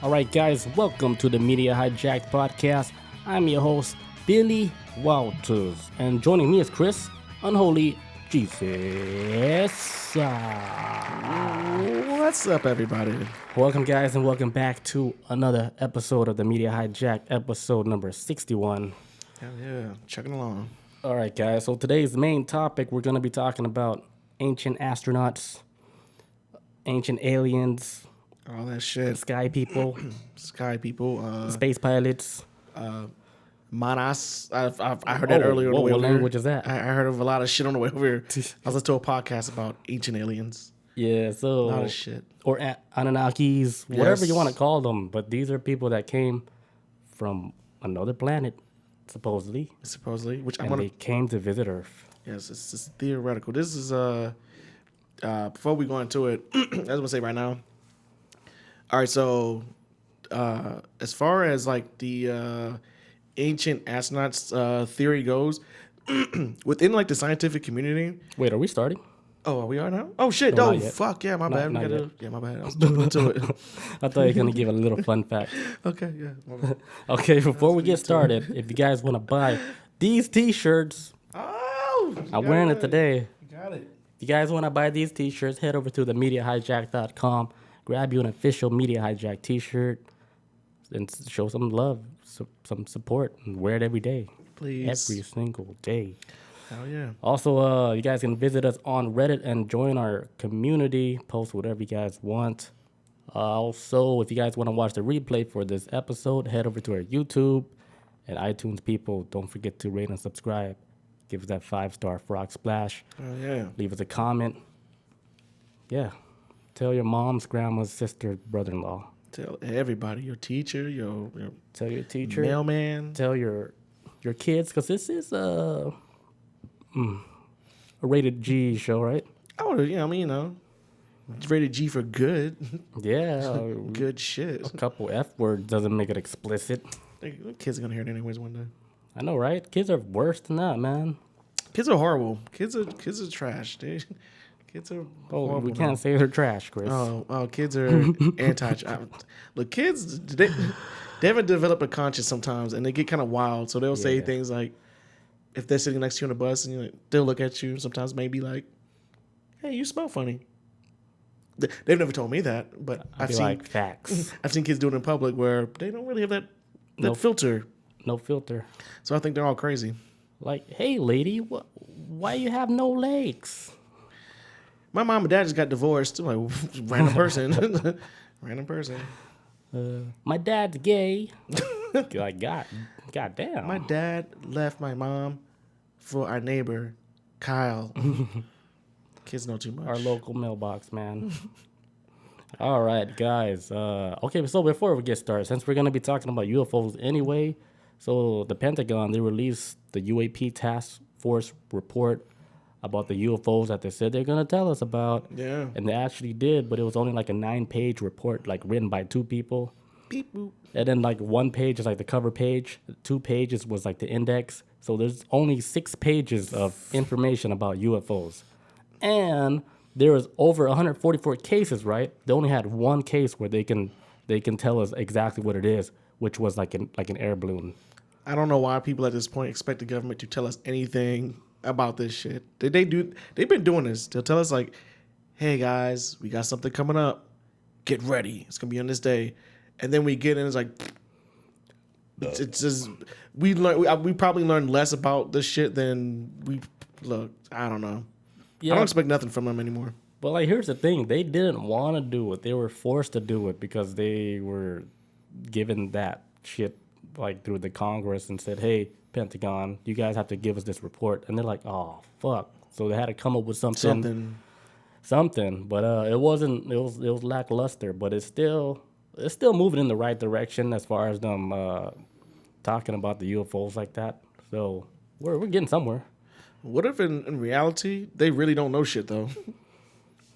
All right, guys, welcome to the Media Hijacked podcast. I'm your host, Billy Walters, and joining me is Chris, Unholy Jesus. What's up, everybody? Welcome, guys, and welcome back to another episode of the Media Hijacked, episode number 61. Hell yeah, chugging along. All right, guys, so today's main topic, we're going to be talking about ancient astronauts, ancient aliens, All that shit. sky people, Sky people. space pilots. Manas. I heard that earlier on the way what over language here. is that? I heard of a lot of shit on the way over here. I was listening to a podcast about ancient aliens. Yeah, so A lot of shit. or Anunnakis, whatever you Yes. want to call them. But these are people that came from another planet, supposedly, Supposedly, which I'm and gonna. they came to visit Earth. Yes, it's theoretical. This is before we go into it, I was gonna say right now. All right, so as far as like the ancient astronauts theory goes, within like the scientific community. Wait, are we starting? Oh, we are now? Oh shit! No, No, not yet. fuck yeah, my bad. We not gotta, yet. yeah, my bad. I was jumping into it. I thought you were gonna give a little fun fact. Okay, yeah. My bad. Okay, before we get started, if you guys want to buy these T-shirts, Oh, you I'm got wearing it today. You got it. If you guys want to buy these T-shirts, head over to themediahijack.com, grab you an official Media Hijack T-shirt, and show some love, some support, and wear it every day. Please. Every single day. Hell yeah. Also, you guys can visit us on Reddit and join our community. Post whatever you guys want. Also, if you guys want to watch the replay for this episode, head over to our YouTube and iTunes people. Don't forget to rate and subscribe. Give us that 5-star frog splash. Hell yeah. Leave us a comment. Yeah. Tell your mom's, grandma's, sister, brother-in-law. Tell everybody, your teacher, your Tell your teacher. mailman. Tell your kids, because this is a rated G show, right? Oh, yeah, I mean, it's rated G for good. Yeah. Good shit. A couple F words doesn't make it explicit. Kids are gonna hear it anyways one day. I know, right? Kids are worse than that, man. Kids are horrible. Kids are trash. Kids are Oh, horrible. we can't say they're trash, Chris. Oh, kids are anti. Look, kids, they haven't developed a conscience sometimes, and they get kind of wild. So they'll say Yeah. things like, if they're sitting next to you on the bus, and they'll look at you. Sometimes maybe like, "Hey, you smell funny." They've never told me that, but I'd I've be seen like, facts. I've seen kids do it in public where they don't really have that No. filter. No filter. So I think they're all crazy. Like, hey, lady, why you have no legs? My mom and dad just got divorced. I'm like, random person, random person. My dad's gay. Like, God damn. My dad left my mom for our neighbor, Kyle. Kids know too much. Our local mailbox, man. All right, guys. Okay, so before we get started, since we're going to be talking about UFOs anyway, so the Pentagon, they released the UAP Task Force report about the UFOs that they said they're going to tell us about. Yeah. And they actually did, but it was only like a 9-page report, like written by 2 people. Beep boop. And then like 1 page is like the cover page. 2 pages was like the index. So there's only 6 pages of information about UFOs. And there was over 144 cases, right? They only had 1 case where they can tell us exactly what it is, which was like an air balloon. I don't know why people at this point expect the government to tell us anything about this shit. They've been doing this. They'll tell us like, "Hey guys, we got something coming up. Get ready. It's gonna be on this day." And then we get in, it's like, it's just we probably learned less about this shit than we look. I don't know. I don't expect nothing from them anymore. But like, here's the thing: they didn't want to do it. They were forced to do it because they were given that shit like through the Congress and said, "Hey, Pentagon, you guys have to give us this report." And they're like, "Oh, fuck!" So they had to come up with something. But it wasn't. It was lackluster. But it's still moving in the right direction as far as them talking about the UFOs like that. So we're getting somewhere. What if in reality they really don't know shit though?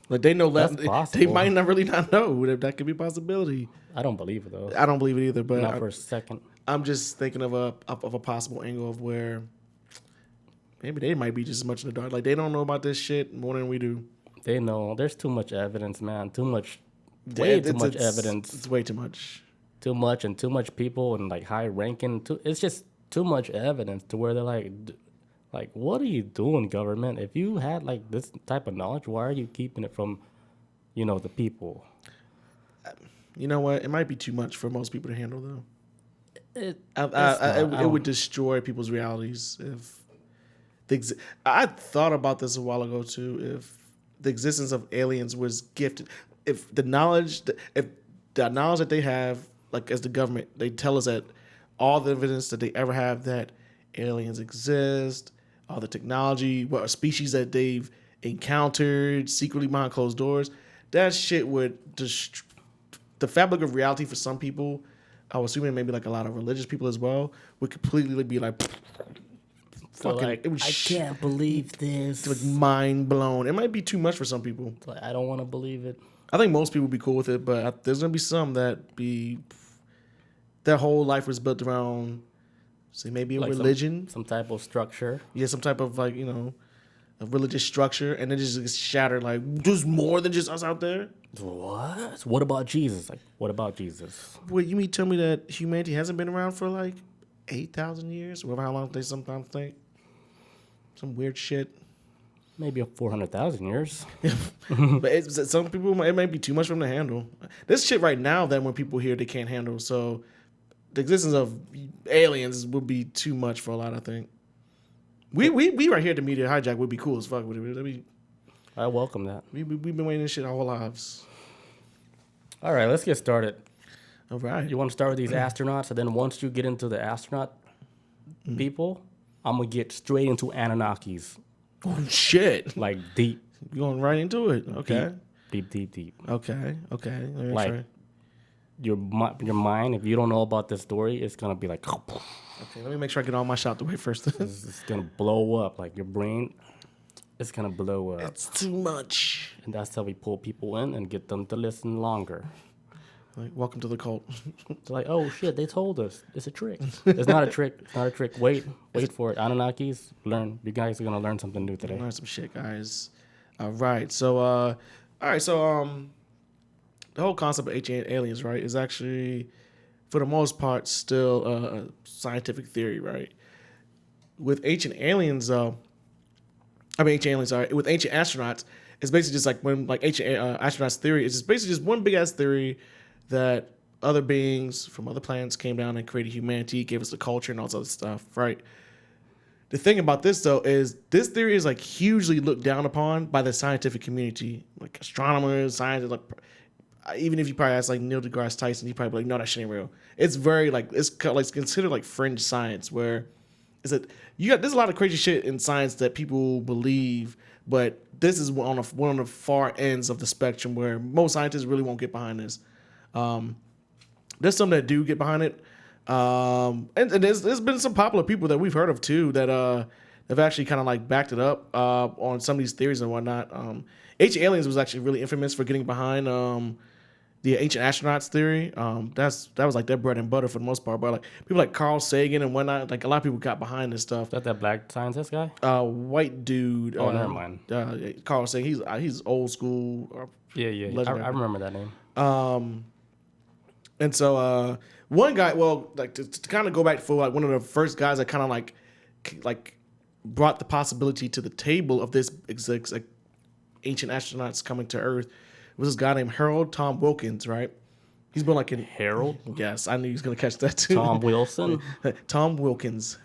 Like they know less. That's possible. They might not really not know. That could be a possibility. I don't believe it though. I don't believe it either. But Not for a second. I'm just thinking of a possible angle of where maybe they might be just as much in the dark. Like they don't know about this shit more than we do. They know. There's too much evidence, man. Way too much evidence. It's way too much. too much and too much people and like high ranking. It's just too much evidence to where they're like, like, what are you doing, government? If you had like this type of knowledge, why are you keeping it from, the people? You know what? It might be too much for most people to handle, though. It, It would destroy people's realities if I thought about this a while ago too. If the existence of aliens was gifted, if the knowledge that they have, like as the government, they tell us that all the evidence that they ever have that aliens exist, all the technology, what species that they've encountered secretly behind closed doors, that shit would the fabric of reality for some people. I was assuming maybe like a lot of religious people as well would completely be like, so fucking, like, it was I can't believe this. like mind blown. It might be too much for some people. Like, I don't want to believe it. I think most people would be cool with it, but there's gonna be some their whole life was built around, say maybe a Like religion, some type of structure. yeah, some type of like a religious structure, and it just gets shattered. Like there's more than just us out there. What? What about Jesus? Like, what about Jesus? Wait, you mean tell me that humanity hasn't been around for like 8,000 years, or how long they sometimes think? Some weird shit. Maybe 400,000 years. But some people, it might be too much for them to handle. This shit right now that when people hear they can't handle. So the existence of aliens would be too much for a lot, I think. We right here at the Media Hijack would be cool as fuck. I welcome that. We've been waiting this shit our whole lives. All right, let's get started. All right. You want to start with these astronauts, and then once you get into the astronaut people, I'm going to get straight into Anunnakis. Oh, shit. Like, deep. You going right into it. Okay. Deep. Okay. Like, your mind, if you don't know about this story, it's going to be like... Okay, let me make sure I get all my shot the way first. It's going to blow up. Like, your brain, it's going to blow up. It's too much. And that's how we pull people in and get them to listen longer. Like, welcome to the cult. It's like, oh, shit, they told us. It's a trick. It's not a trick. It's not a trick. Wait for it. Anunnakis, learn. You guys are going to learn something new today. Learn some shit, guys. All right. So, the whole concept of ancient aliens, right, is actually, for the most part, still a scientific theory, right? With ancient aliens, with ancient astronauts, it's basically just like when, like, ancient astronauts theory, it's just basically just one big ass theory that other beings from other planets came down and created humanity, gave us the culture and all this other stuff, right? The thing about this, though, is this theory is like hugely looked down upon by the scientific community, like astronomers, scientists. Like, even if you probably ask like Neil deGrasse Tyson, he probably be like, "No, that shit ain't real." It's very like it's considered like fringe science, where is it? There's a lot of crazy shit in science that people believe, but this is one of the far ends of the spectrum where most scientists really won't get behind this. There's some that do get behind it. And there's been some popular people that we've heard of too that have actually kind of like backed it up on some of these theories and whatnot. Ancient aliens was actually really infamous for getting behind the ancient astronauts theory. That was like their bread and butter for the most part. But like people like Carl Sagan and whatnot, like a lot of people got behind this stuff. Is that black scientist guy? White dude. Oh, never mind. Carl Sagan. He's old school. Yeah. I remember that name. And so one guy, well, like to kind of go back for like one of the first guys that kind of like brought the possibility to the table of this like ancient astronauts coming to Earth was this guy named Harold Tom Wilkins, right? He's been like in Harold. Yes, I knew he was gonna catch that too. Tom Wilson. Tom Wilkins,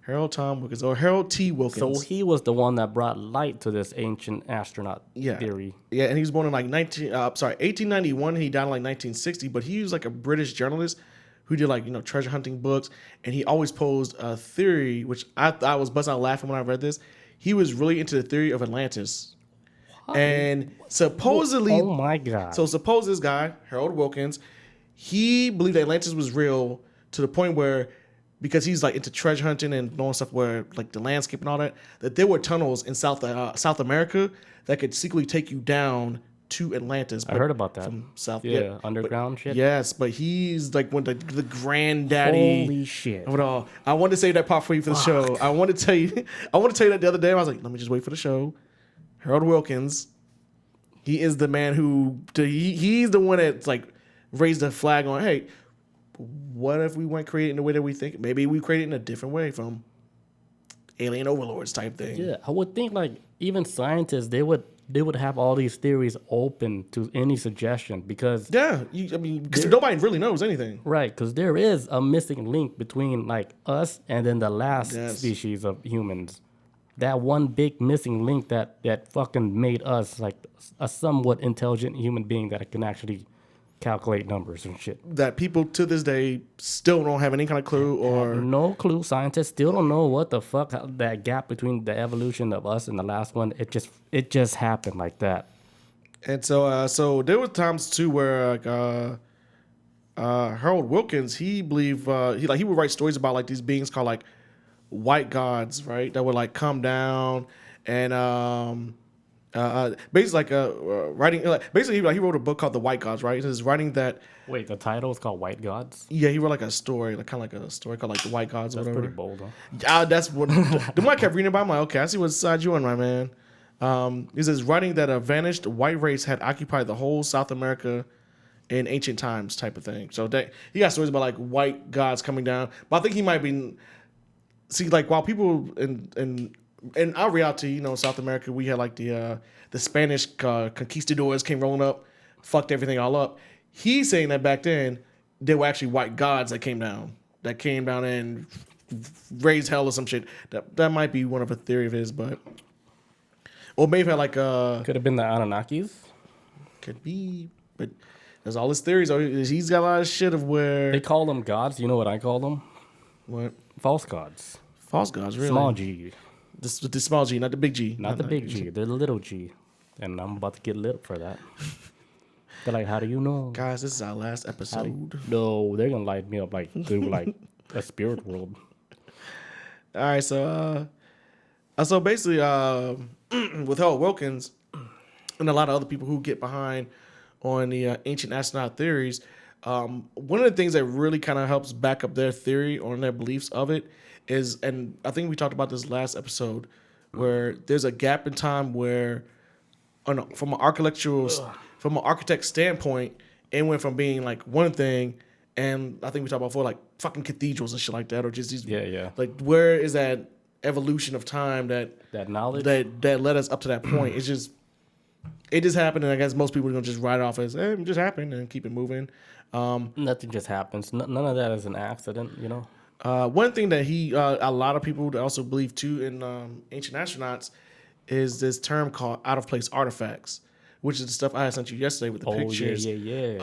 Harold Tom Wilkins, or Harold T. Wilkins. So he was the one that brought light to this ancient astronaut theory. Yeah, and he was born in like 1891. And he died in like 1960. But he was like a British journalist who did like treasure hunting books, and he always posed a theory, which I was busting out laughing when I read this. He was really into the theory of Atlantis. And supposedly, oh my god! So suppose this guy Harold Wilkins, he believed that Atlantis was real to the point where, because he's like into treasure hunting and knowing stuff where like the landscape and all that, that there were tunnels in South America that could secretly take you down to Atlantis. I heard about that. From South, underground shit. Yes, but he's like one of the granddaddy. Holy shit! Of it all. I wanted to save that part for you for the show. I want to tell you that the other day. I was like, let me just wait for the show. Harold Wilkins, he is the man who he's the one that's like raised the flag on, hey, what if we weren't created in the way that we think? Maybe we created in a different way from alien overlords type thing. Yeah, I would think like even scientists they would have all these theories open to any suggestion because Yeah, because nobody really knows anything. right, because there is a missing link between like us and then the last Yes. species of humans. That one big missing link that fucking made us like a somewhat intelligent human being that can actually calculate numbers and shit. That people to this day still don't have any kind of clue or No clue. Scientists still don't know what the fuck that gap between the evolution of us and the last one. It just happened like that. and so there were times too where like Harold Wilkins he believed he would write stories about like these beings called like white gods, right? That would like come down and basically like writing like basically he wrote a book called The White Gods, right? He's writing that Wait, the title is called White Gods? yeah he wrote like a story like kind of like a story called like The White Gods or That's whatever. pretty bold, huh? Yeah, that's what the more I kept reading about. I'm like, okay, I see what side you on, my man. He says writing that a vanished white race had occupied the whole South America in ancient times, type of thing. So that he got stories about like white gods coming down, but I think he might be see like while people in our reality, you know, South America, we had like the Spanish conquistadors came rolling up, fucked everything all up. He's saying that back then there were actually white gods that came down and raised hell or some shit. That might be one of a theory of his, but or maybe had like Could have been the Anunnakis. could be, but there's all his theories. He's got a lot of shit of where They call them gods. You know what I call them? what False gods. false gods, really. Small G. This with the small G, not the big G. Not the big G. They're the little G. And I'm about to get lit for that. They're like, how do you know? Guys, this is our last episode. No, they're gonna light me up like through like a spirit world. All right, so basically, with Harold Wilkins and a lot of other people who get behind on the ancient astronaut theories, one of the things that really kind of helps back up their theory or their beliefs of it is, and I think we talked about this last episode, where there's a gap in time where, from an architect standpoint, it went from being like one thing, and I think we talked about before, like fucking cathedrals and shit like that, or just these, Yeah. like where is that evolution of time that knowledge. that led us up to that point? It just happened, and I guess most people are gonna just write it off as it just happened and keep it moving. Nothing just happens. None of that is an accident, you know. One thing that a lot of people also believe too in ancient astronauts is this term called out of place artifacts, which is the stuff I had sent you yesterday with the pictures. Yeah.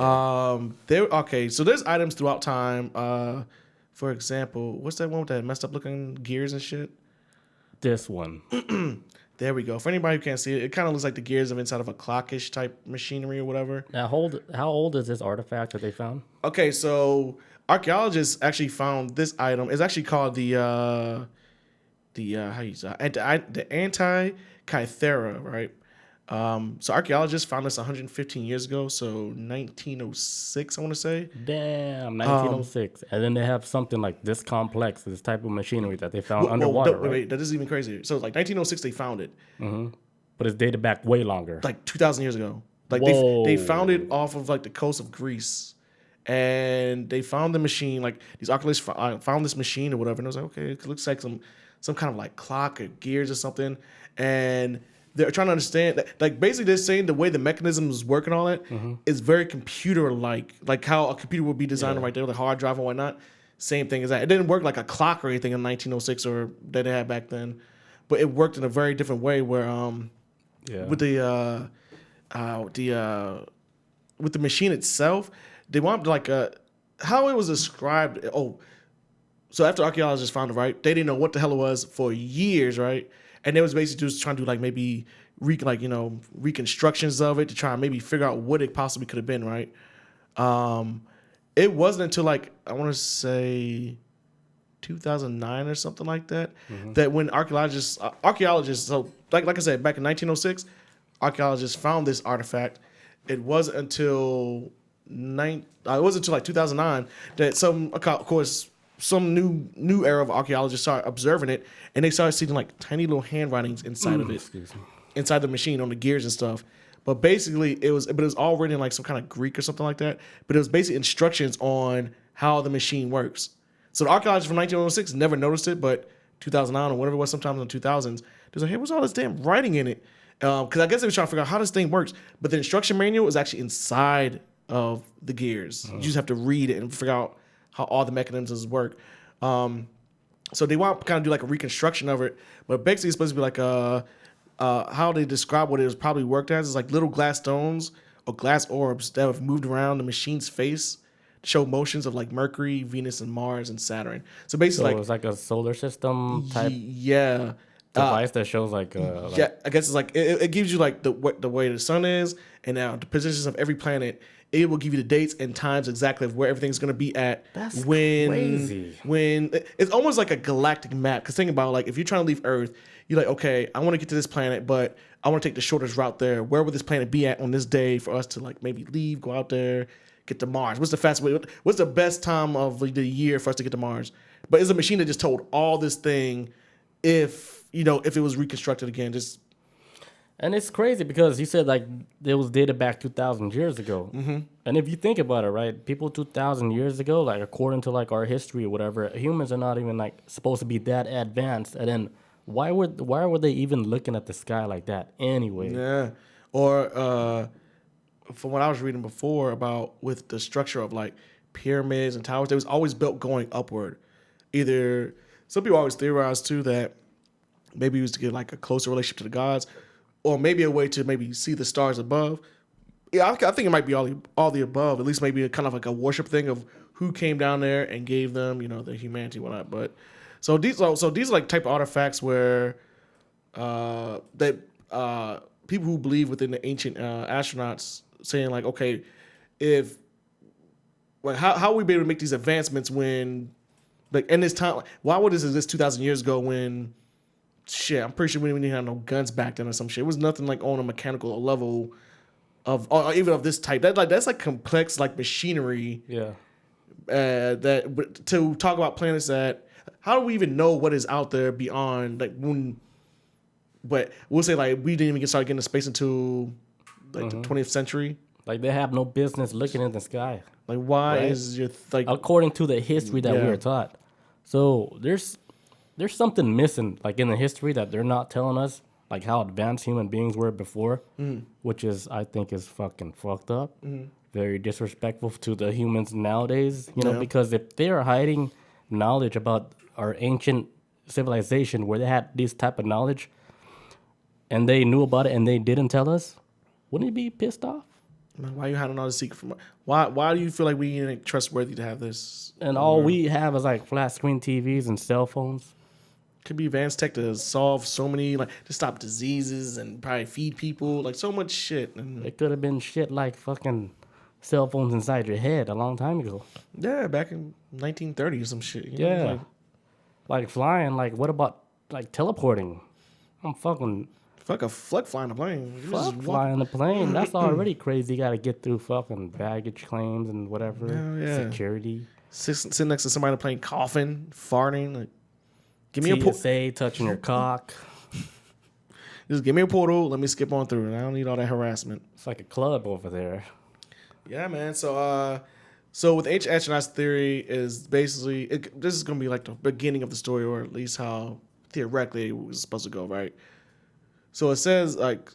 So there's items throughout time. For example, what's that one with that messed up looking gears and shit? This one. There we go. For anybody who can't see it, it kind of looks like the gears of inside of a clockish type machinery or whatever. Now, how old is this artifact that they found? Okay, so archaeologists actually found this item. It's actually called the Antikythera, right? So archaeologists found this 115 years ago, so 1906, I want to say. Damn, 1906. And then they have something like this complex, this type of machinery that they found underwater, right? Wait, that is even crazier. So like 1906, they found it. But it's dated back way longer. Like 2,000 years ago. Like they found it off of like the coast of Greece. And they found the machine, like these archaeologists found this machine or whatever. And it was like, okay, it looks like some kind of like clock or gears or something. And they're trying to understand that, like basically they're saying the way the mechanisms work and all that is very computer-like how a computer would be designed right there with a hard drive and whatnot. Same thing as that. It didn't work like a clock or anything in 1906 or that they had back then, but it worked in a very different way where with the machine itself, they wanted like how it was described. So after archaeologists found it, right, they didn't know what the hell it was for years, right? And they was basically just trying to do like maybe reconstructions of it to try and maybe figure out what it possibly could have been, right? It wasn't until like I want to say 2009 or something like that that when archaeologists so like I said back in 1906, archaeologists found this artifact. It wasn't until like 2009 that some new era of archaeologists started observing it, and they started seeing like tiny little handwritings inside of it, inside the machine on the gears and stuff. But basically, it was all written in like some kind of Greek or something like that. But it was basically instructions on how the machine works. So the archaeologists from 1906 never noticed it, but 2009 or whatever it was, sometimes in the 2000s, they was like, hey, what's all this damn writing in it? Because I guess they were trying to figure out how this thing works. But the instruction manual is actually inside of the gears. You just have to read it and figure out how all the mechanisms work. So they want to kind of do like a reconstruction of it, but basically it's supposed to be like how they describe what it was probably worked as is like little glass stones or glass orbs that have moved around the machine's face to show motions of like Mercury, Venus, and Mars and Saturn. So basically, So it's like a solar system type yeah. device that shows like Yeah, I guess it's like it gives you like the way the sun is, and now the positions of every planet. It will give you the dates and times exactly of where everything's going to be at. That's when crazy. When it's almost like a galactic map. Because think about like if you're trying to leave Earth, you're like, okay, I want to get to this planet, but I want to take the shortest route there. Where would this planet be at on this day for us to like maybe leave, go out there, get to Mars? What's the fastest way? What's the best time of the year for us to get to Mars? But it's a machine that just told all this thing. If it was reconstructed again, just. And it's crazy because you said like it was dated back 2,000 years ago. Mm-hmm. And if you think about it, right, people 2,000 years ago, like according to like our history or whatever, humans are not even like supposed to be that advanced. And then why were they even looking at the sky like that anyway? Yeah. Or from what I was reading before about with the structure of like pyramids and towers, they was always built going upward. Either some people always theorize too that maybe it was to get like a closer relationship to the gods, or maybe a way to maybe see the stars above. Yeah, I think it might be all the above. At least maybe kind of like a worship thing of who came down there and gave them, their humanity and whatnot. But so these are like type of artifacts where that people who believe within the ancient astronauts saying like, okay, if like how we be able to make these advancements when like in this time, why would this exist 2,000 years ago when shit, I'm pretty sure we didn't even have no guns back then or some shit. It was nothing like on a mechanical level of or even of this type. That's like complex like machinery. Yeah. That to talk about planets that how do we even know what is out there beyond like when? But we'll say like we didn't even start getting to space until like the 20th century. Like they have no business looking in the sky. Like why Right. is your like According to the history that we Yeah. were taught. So there's something missing like in the history that they're not telling us, like how advanced human beings were before, which is I think is fucking fucked up. Very disrespectful to the humans nowadays, Yeah. because if they are hiding knowledge about our ancient civilization where they had this type of knowledge and they knew about it and they didn't tell us, wouldn't you be pissed off? man, why you hiding all the secret from why do you feel like we ain't trustworthy to have this? And all we have is like flat screen TVs and cell phones. Could be advanced tech to solve so many like to stop diseases and probably feed people like so much shit. And It could have been shit like fucking cell phones inside your head a long time ago. yeah, back in 1930 or some shit. You know, Yeah. like, Like flying, like what about like teleporting? I'm fucking fuck a flying a plane. You fuck just walk- flying a plane. That's already crazy. You gotta get through fucking baggage claims and whatever. Hell yeah. Security. Sitting next to somebody on a plane coughing, farting. Like, give me a portal. TSA touching your cock. Just give me a portal. Let me skip on through. I don't need all that harassment. It's like a club over there. Yeah, man. So with H astronauts theory is basically this is gonna be like the beginning of the story, or at least how theoretically it was supposed to go, right? So it says like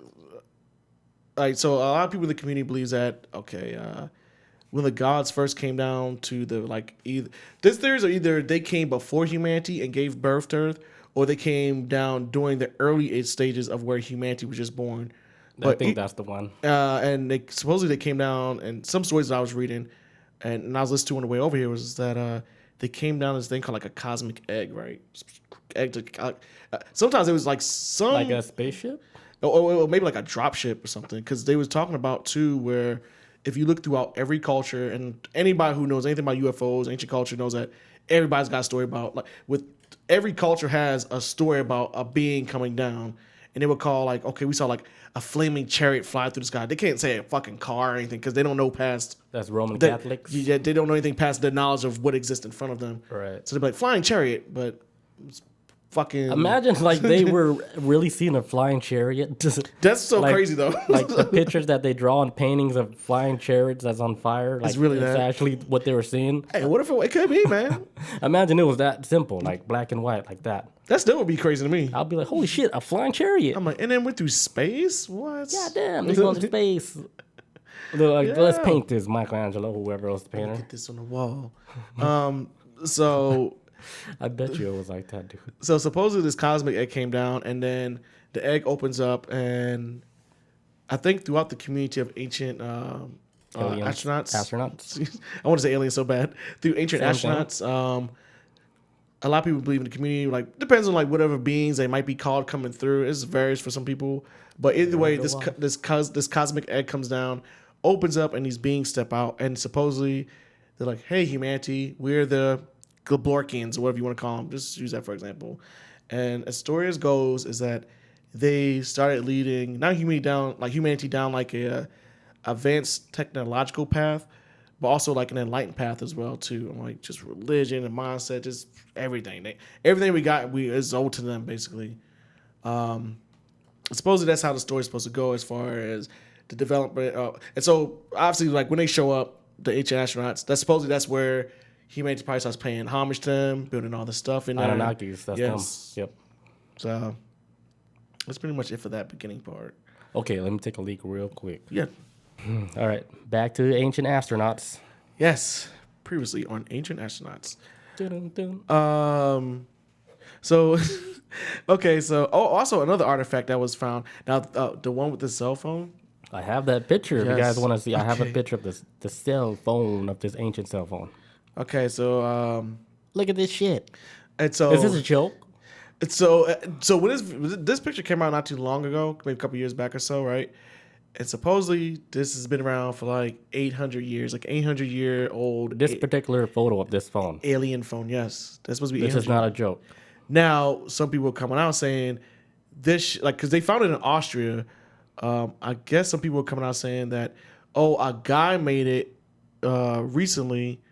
so a lot of people in the community believes that when the gods first came down to the like either this theories are either they came before humanity and gave birth to Earth, or they came down during the early stages of where humanity was just born. I think that's the one. And they supposedly they came down, and some stories that I was reading, and I was listening to on the way over here was that they came down this thing called like a cosmic egg, right? Sometimes it was like some Like a spaceship? or maybe like a drop ship or something, because they was talking about too where if you look throughout every culture, and anybody who knows anything about UFOs, ancient culture knows that everybody's got a story about like with every culture has a story about a being coming down. And they would call like, okay, we saw like a flaming chariot fly through the sky. They can't say a fucking car or anything because they don't know past. That's Roman the- Catholics. Yeah, they don't know anything past the knowledge of what exists in front of them. Right. So they're like flying chariot, but it's fucking. Imagine like they were really seeing a flying chariot. That's so like- crazy though. Like the pictures that they draw in paintings of flying chariots that's on fire. Like really it's that. actually what they were seeing. Hey, what if it could be, man? Imagine it was that simple, like black and white, like that. That still would be crazy to me. I'll be like, holy shit, a flying chariot. I'm like, and then went through space. What? God damn, they're going to space. They're like, Yeah. let's paint this, Michelangelo, whoever else the painter. Get this on the wall. So I bet you it was like that, dude. so supposedly this cosmic egg came down, and then the egg opens up, and I think throughout the community of ancient Aliens. astronauts. I want to say aliens so bad. Through ancient Same thing. astronauts, a lot of people believe in the community. Like depends on like whatever beings they might be called coming through. It varies for some people, but either way, this cosmic egg comes down, opens up, and these beings step out, and supposedly they're like, "Hey, humanity, we're the Gablorkians, or whatever you want to call them. Just use that for example." And as story goes, is that they started leading not humanity down like a advanced technological path, but also like an enlightened path as well too. Like just religion and mindset, just everything. Everything we got, is owed to them basically. Supposedly that's how the story's supposed to go as far as the development. And so obviously, like when they show up, the ancient astronauts, that's where humanity probably starts paying homage to them, building all this stuff in there. Anunnakis, that's Yes. them. Yep. So that's pretty much it for that beginning part. Okay, let me take a leak real quick. Yeah. All right, back to ancient astronauts. Yes. Previously on Ancient Astronauts. Dun-dun-dun. So, okay. So, also another artifact that was found. Now, the one with the cell phone. I have that picture. If you Yes. guys want to see, I have a Okay. picture of the cell phone of this ancient cell phone. Okay. So, Look at this shit. and so Is this a joke? so when this picture came out not too long ago, maybe a couple years back or so, right? And supposedly this has been around for like 800 years, like 800-year-old This particular photo of this phone. alien phone. Yes, that's supposed to be. This 800. is not a joke. Now, some people are coming out saying this, like, because they found it in Austria. I guess some people are coming out saying that, oh, a guy made it recently.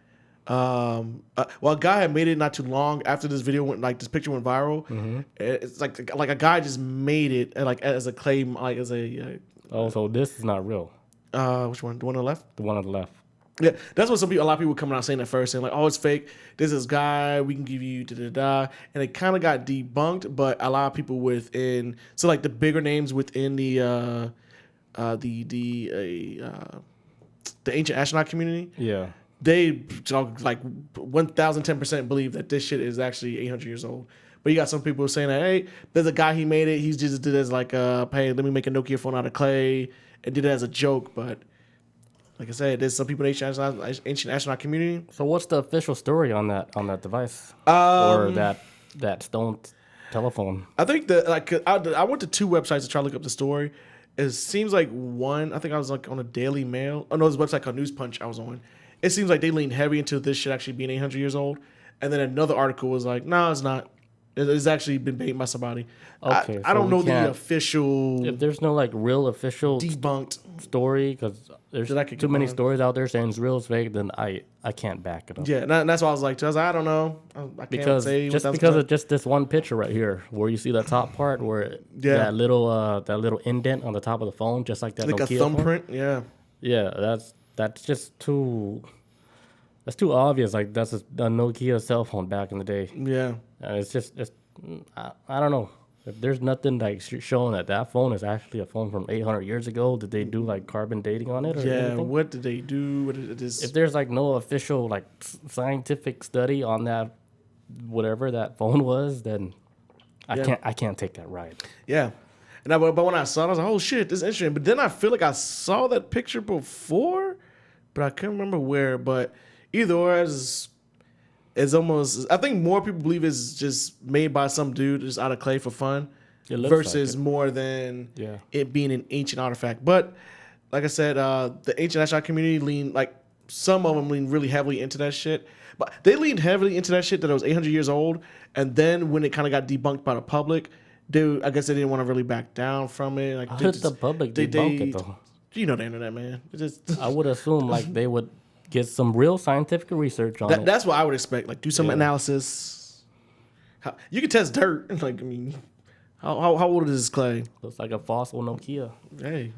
Well, a guy had made it not too long after this video went, like, this picture went viral. Mm-hmm. It's like a guy just made it, like, as a claim, like, as a. Oh, so this is not real. Which one? The one on the left? The one on the left. Yeah, that's what a lot of people were coming out saying at first, saying like, "Oh, it's fake. This is guy. We can give you da da da," and it kind of got debunked. But a lot of people within, so like the bigger names within the ancient astronaut community, Yeah. they like 1,010% believe that this shit is actually 800 years old. But you got some people saying that, hey, there's a guy, he made it. He just did it as like, hey, let me make a Nokia phone out of clay, and did it as a joke. But like I said, there's some people in the ancient astronaut community. So what's the official story on that device or that stone telephone? I think that like I went to two websites to try to look up the story. It seems like one, I think I was like on a Daily Mail. Oh no, there's a website called News Punch I was on. It seems like they leaned heavy into this shit actually being 800 years old. And then another article was like, no, it's not. It's actually been made by somebody. Okay, I so don't we know the can't- official If there's no like real official debunked. story, because there's That I could too many combine. stories out there saying it's real, it's fake, then I can't back it up. Yeah, and that's why I was like, I don't know. I can't Because say just 1000%. because of just this one picture right here, where you see the top part, where Yeah. that little indent on the top of the phone, just like that like a Nokia phone. thumbprint. Yeah, Yeah, that's just too. That's too obvious. Like that's a Nokia cell phone back in the day. yeah. And it's I don't know. If there's nothing like showing that phone is actually a phone from 800 years ago, did they do like carbon dating on it or Yeah, anything? what did they do? What did it is? If there's like no official like scientific study on that, whatever that phone was, then Yeah. I can't take that ride. Yeah. But when I saw it, I was like, oh shit, this is interesting. But then I feel like I saw that picture before, but I can't remember where. But either or, it's almost, I think more people believe it's just made by some dude just out of clay for fun It looks versus like more than Yeah. it being an ancient artifact. But like I said, the ancient astronaut community leaned, like some of them leaned really heavily into that shit. But they leaned heavily into that shit that it was 800 years old. And then when it kind of got debunked by the public, I guess they didn't want to really back down from it. Like How they did the public they- debunk they- it though? You know the internet, man. It just I would assume like they would get some real scientific research on it. that's what I would expect. Like do some Yeah. analysis. You can test dirt. Like, I mean, how old is this clay? Looks like a fossil Nokia. Hey.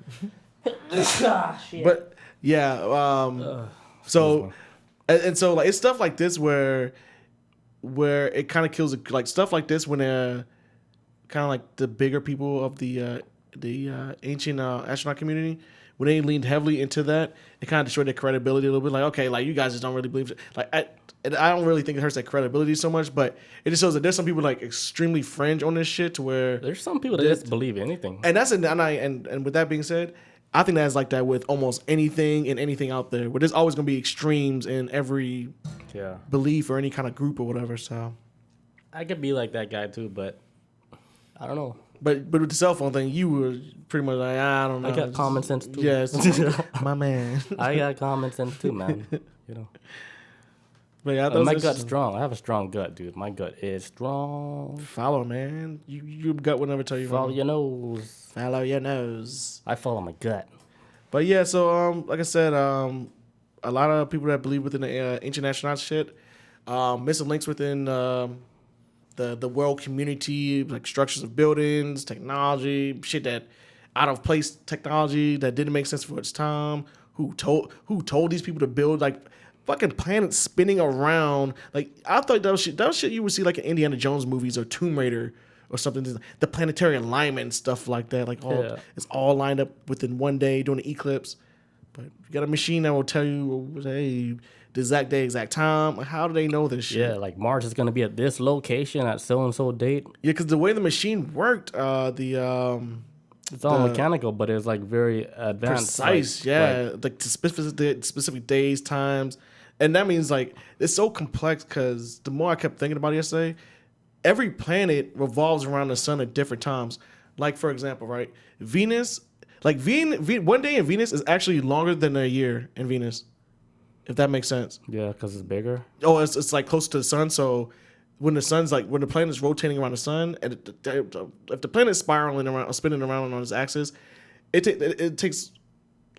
Shit. But yeah, so and so like it's stuff like this where it kind of kills like stuff like this when kind of like the bigger people of the ancient astronaut community, when they leaned heavily into that, it kind of destroyed their credibility a little bit. Like, okay, like you guys just don't really believe it. Like I don't really think it hurts their credibility so much, but it just shows that there's some people like extremely fringe on this shit to where there's some people that just believe anything. And that's and with that being said, I think that's like that with almost anything and anything out there, where there's always gonna be extremes in every belief or any kind of group or whatever. So I could be like that guy too, but I don't know. But with the cell phone thing, you were pretty much like, I don't know. I got common sense too. Yes, my man. I got common sense too, man. You know. But yeah, my gut's strong. I have a strong gut, dude. My gut is strong. Follow, man. Your gut will never tell you Follow wrong. your nose. Follow your nose. I follow my gut. But yeah, so like I said, a lot of people that believe within the ancient astronaut shit, missing links within the world community, like structures of buildings, technology, shit that out of place technology that didn't make sense for its time. Who told these people to build like fucking planets spinning around? Like I thought that was shit you would see like in Indiana Jones movies or Tomb Raider or something. The planetary alignment and stuff like that. Like it's all lined up within one day during the eclipse. But you got a machine that will tell you, hey, the exact day, exact time. Like, how do they know this shit? Yeah, like Mars is gonna be at this location at so and so date. Yeah, because the way the machine worked, it's all mechanical, but it's like very advanced, precise. Like to specific days, times, and that means like it's so complex. Because the more I kept thinking about it yesterday, every planet revolves around the sun at different times. Like for example, right, Venus. Like one day in Venus is actually longer than a year in Venus, if that makes sense. Yeah, because it's bigger. Oh, it's like close to the sun. So when the planet is rotating around the sun, and if the planet is spiraling around, or spinning around on its axis, it takes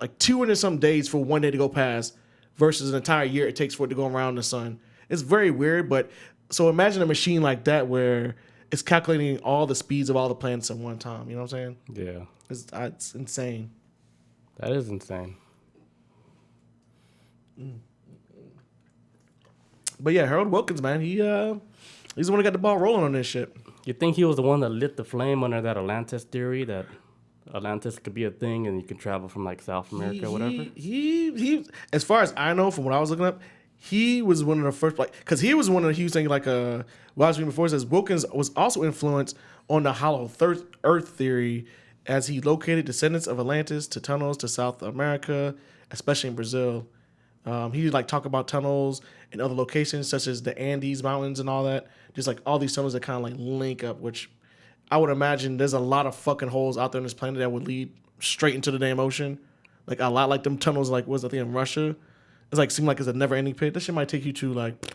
like 200 some days for one day to go past, versus an entire year it takes for it to go around the sun. It's very weird, but so imagine a machine like that where it's calculating all the speeds of all the planets at one time. You know what I'm saying? Yeah. It's insane. That is insane. But yeah, Harold Wilkins, man, he's the one that got the ball rolling on this shit. You think he was the one that lit the flame under that Atlantis theory, that Atlantis could be a thing and you could travel from like South America or whatever? He as far as I know from what I was looking up, he was one of the first, like, because he was saying like what I was reading before, it says Wilkins was also influenced on the hollow earth theory, as he located descendants of Atlantis to tunnels to South America, especially in Brazil. He like talk about tunnels in other locations such as the Andes Mountains and all that. Just like all these tunnels that kind of like link up, which I would imagine there's a lot of fucking holes out there on this planet that would lead straight into the damn ocean. Like a lot like them tunnels like was I think in Russia. It's like seem like it's a never ending pit. That shit might take you to like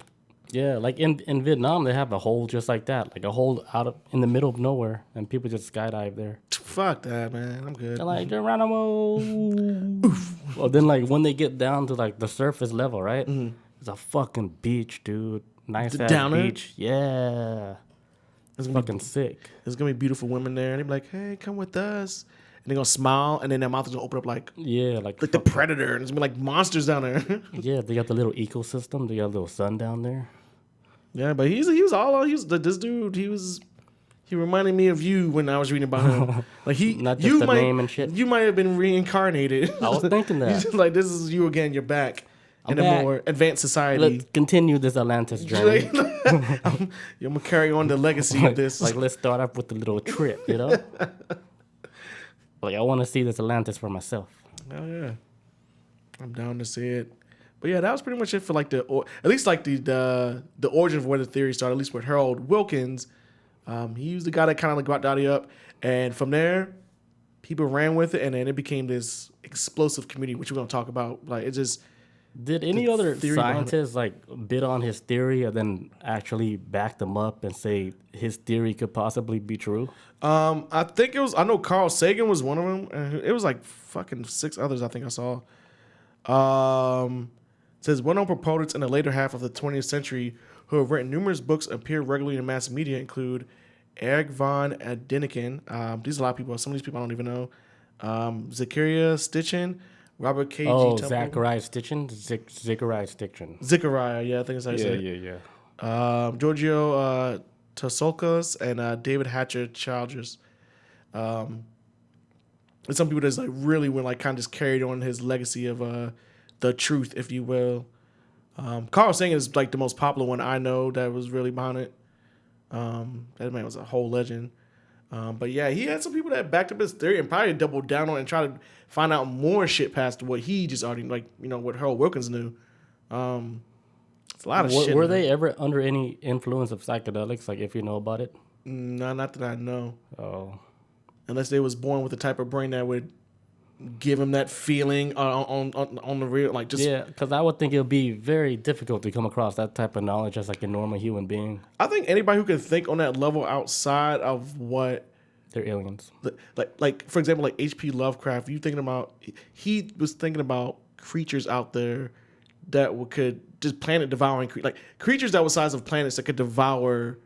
like in Vietnam they have a hole just like that, like a hole in the middle of nowhere, and people just skydive there. Fuck that, man. I'm good. They're like Geronimo. Well, then like when they get down to like the surface level, right? Mm-hmm. It's a fucking beach, dude. Nice ass beach. Yeah. It's fucking sick. There's gonna be beautiful women there, and they be like, "Hey, come with us." And they're gonna smile, and then their mouth is gonna open up like the Predator, and there's gonna be like monsters down there. Yeah, they got the little ecosystem. They got a little sun down there. Yeah, but this dude. He reminded me of you when I was reading about him. Like not just the name and shit. You might have been reincarnated. I was thinking that. Like this is you again. You're back in a more advanced society. Let's continue this Atlantis journey. I'm gonna carry on the legacy of this. Like let's start off with a little trip, you know. Like I want to see this Atlantis for myself. Oh yeah, I'm down to see it. But yeah, that was pretty much it for like at least like the origin of where the theory started. At least with Harold Wilkins, he was the guy that kind of like got Dottie up, and from there, people ran with it, and then it became this explosive community, which we're gonna talk about. Like it just. Did any other scientists like bid on his theory and then actually back them up and say his theory could possibly be true? I think it was. I know Carl Sagan was one of them. And it was like fucking 6 others. I think I saw. It says well-known proponents in the later half of the 20th century who have written numerous books appear regularly in mass media include Eric von Däniken. These are a lot of people. Some of these people I don't even know. Zachariah Stitchin, Robert K. G. Oh, Temple. Zachariah Stitchin? Zachariah Stitchin. Zachariah, yeah, I think that's how you say it. Yeah. Giorgio Tosolkas and David Hatcher Childress. And some people that's like really went like kind of just carried on his legacy of the truth, if you will. Carl Sagan is like the most popular one I know that was really behind it. That man was a whole legend. But yeah, he had some people that backed up his theory and probably doubled down on it and tried to find out more shit past what he just already, like, you know, what Harold Wilkins knew. It's a lot of shit. Were they ever under any influence of psychedelics, like if you know about it? No, not that I know. Oh. Unless they was born with the type of brain that would give him that feeling on the real, like just. Yeah, because I would think it would be very difficult to come across that type of knowledge as like a normal human being. I think anybody who can think on that level outside of what. They're aliens. Like for example, like H.P. Lovecraft, he was thinking about creatures out there that could just planet devouring, like creatures that were size of planets that could devour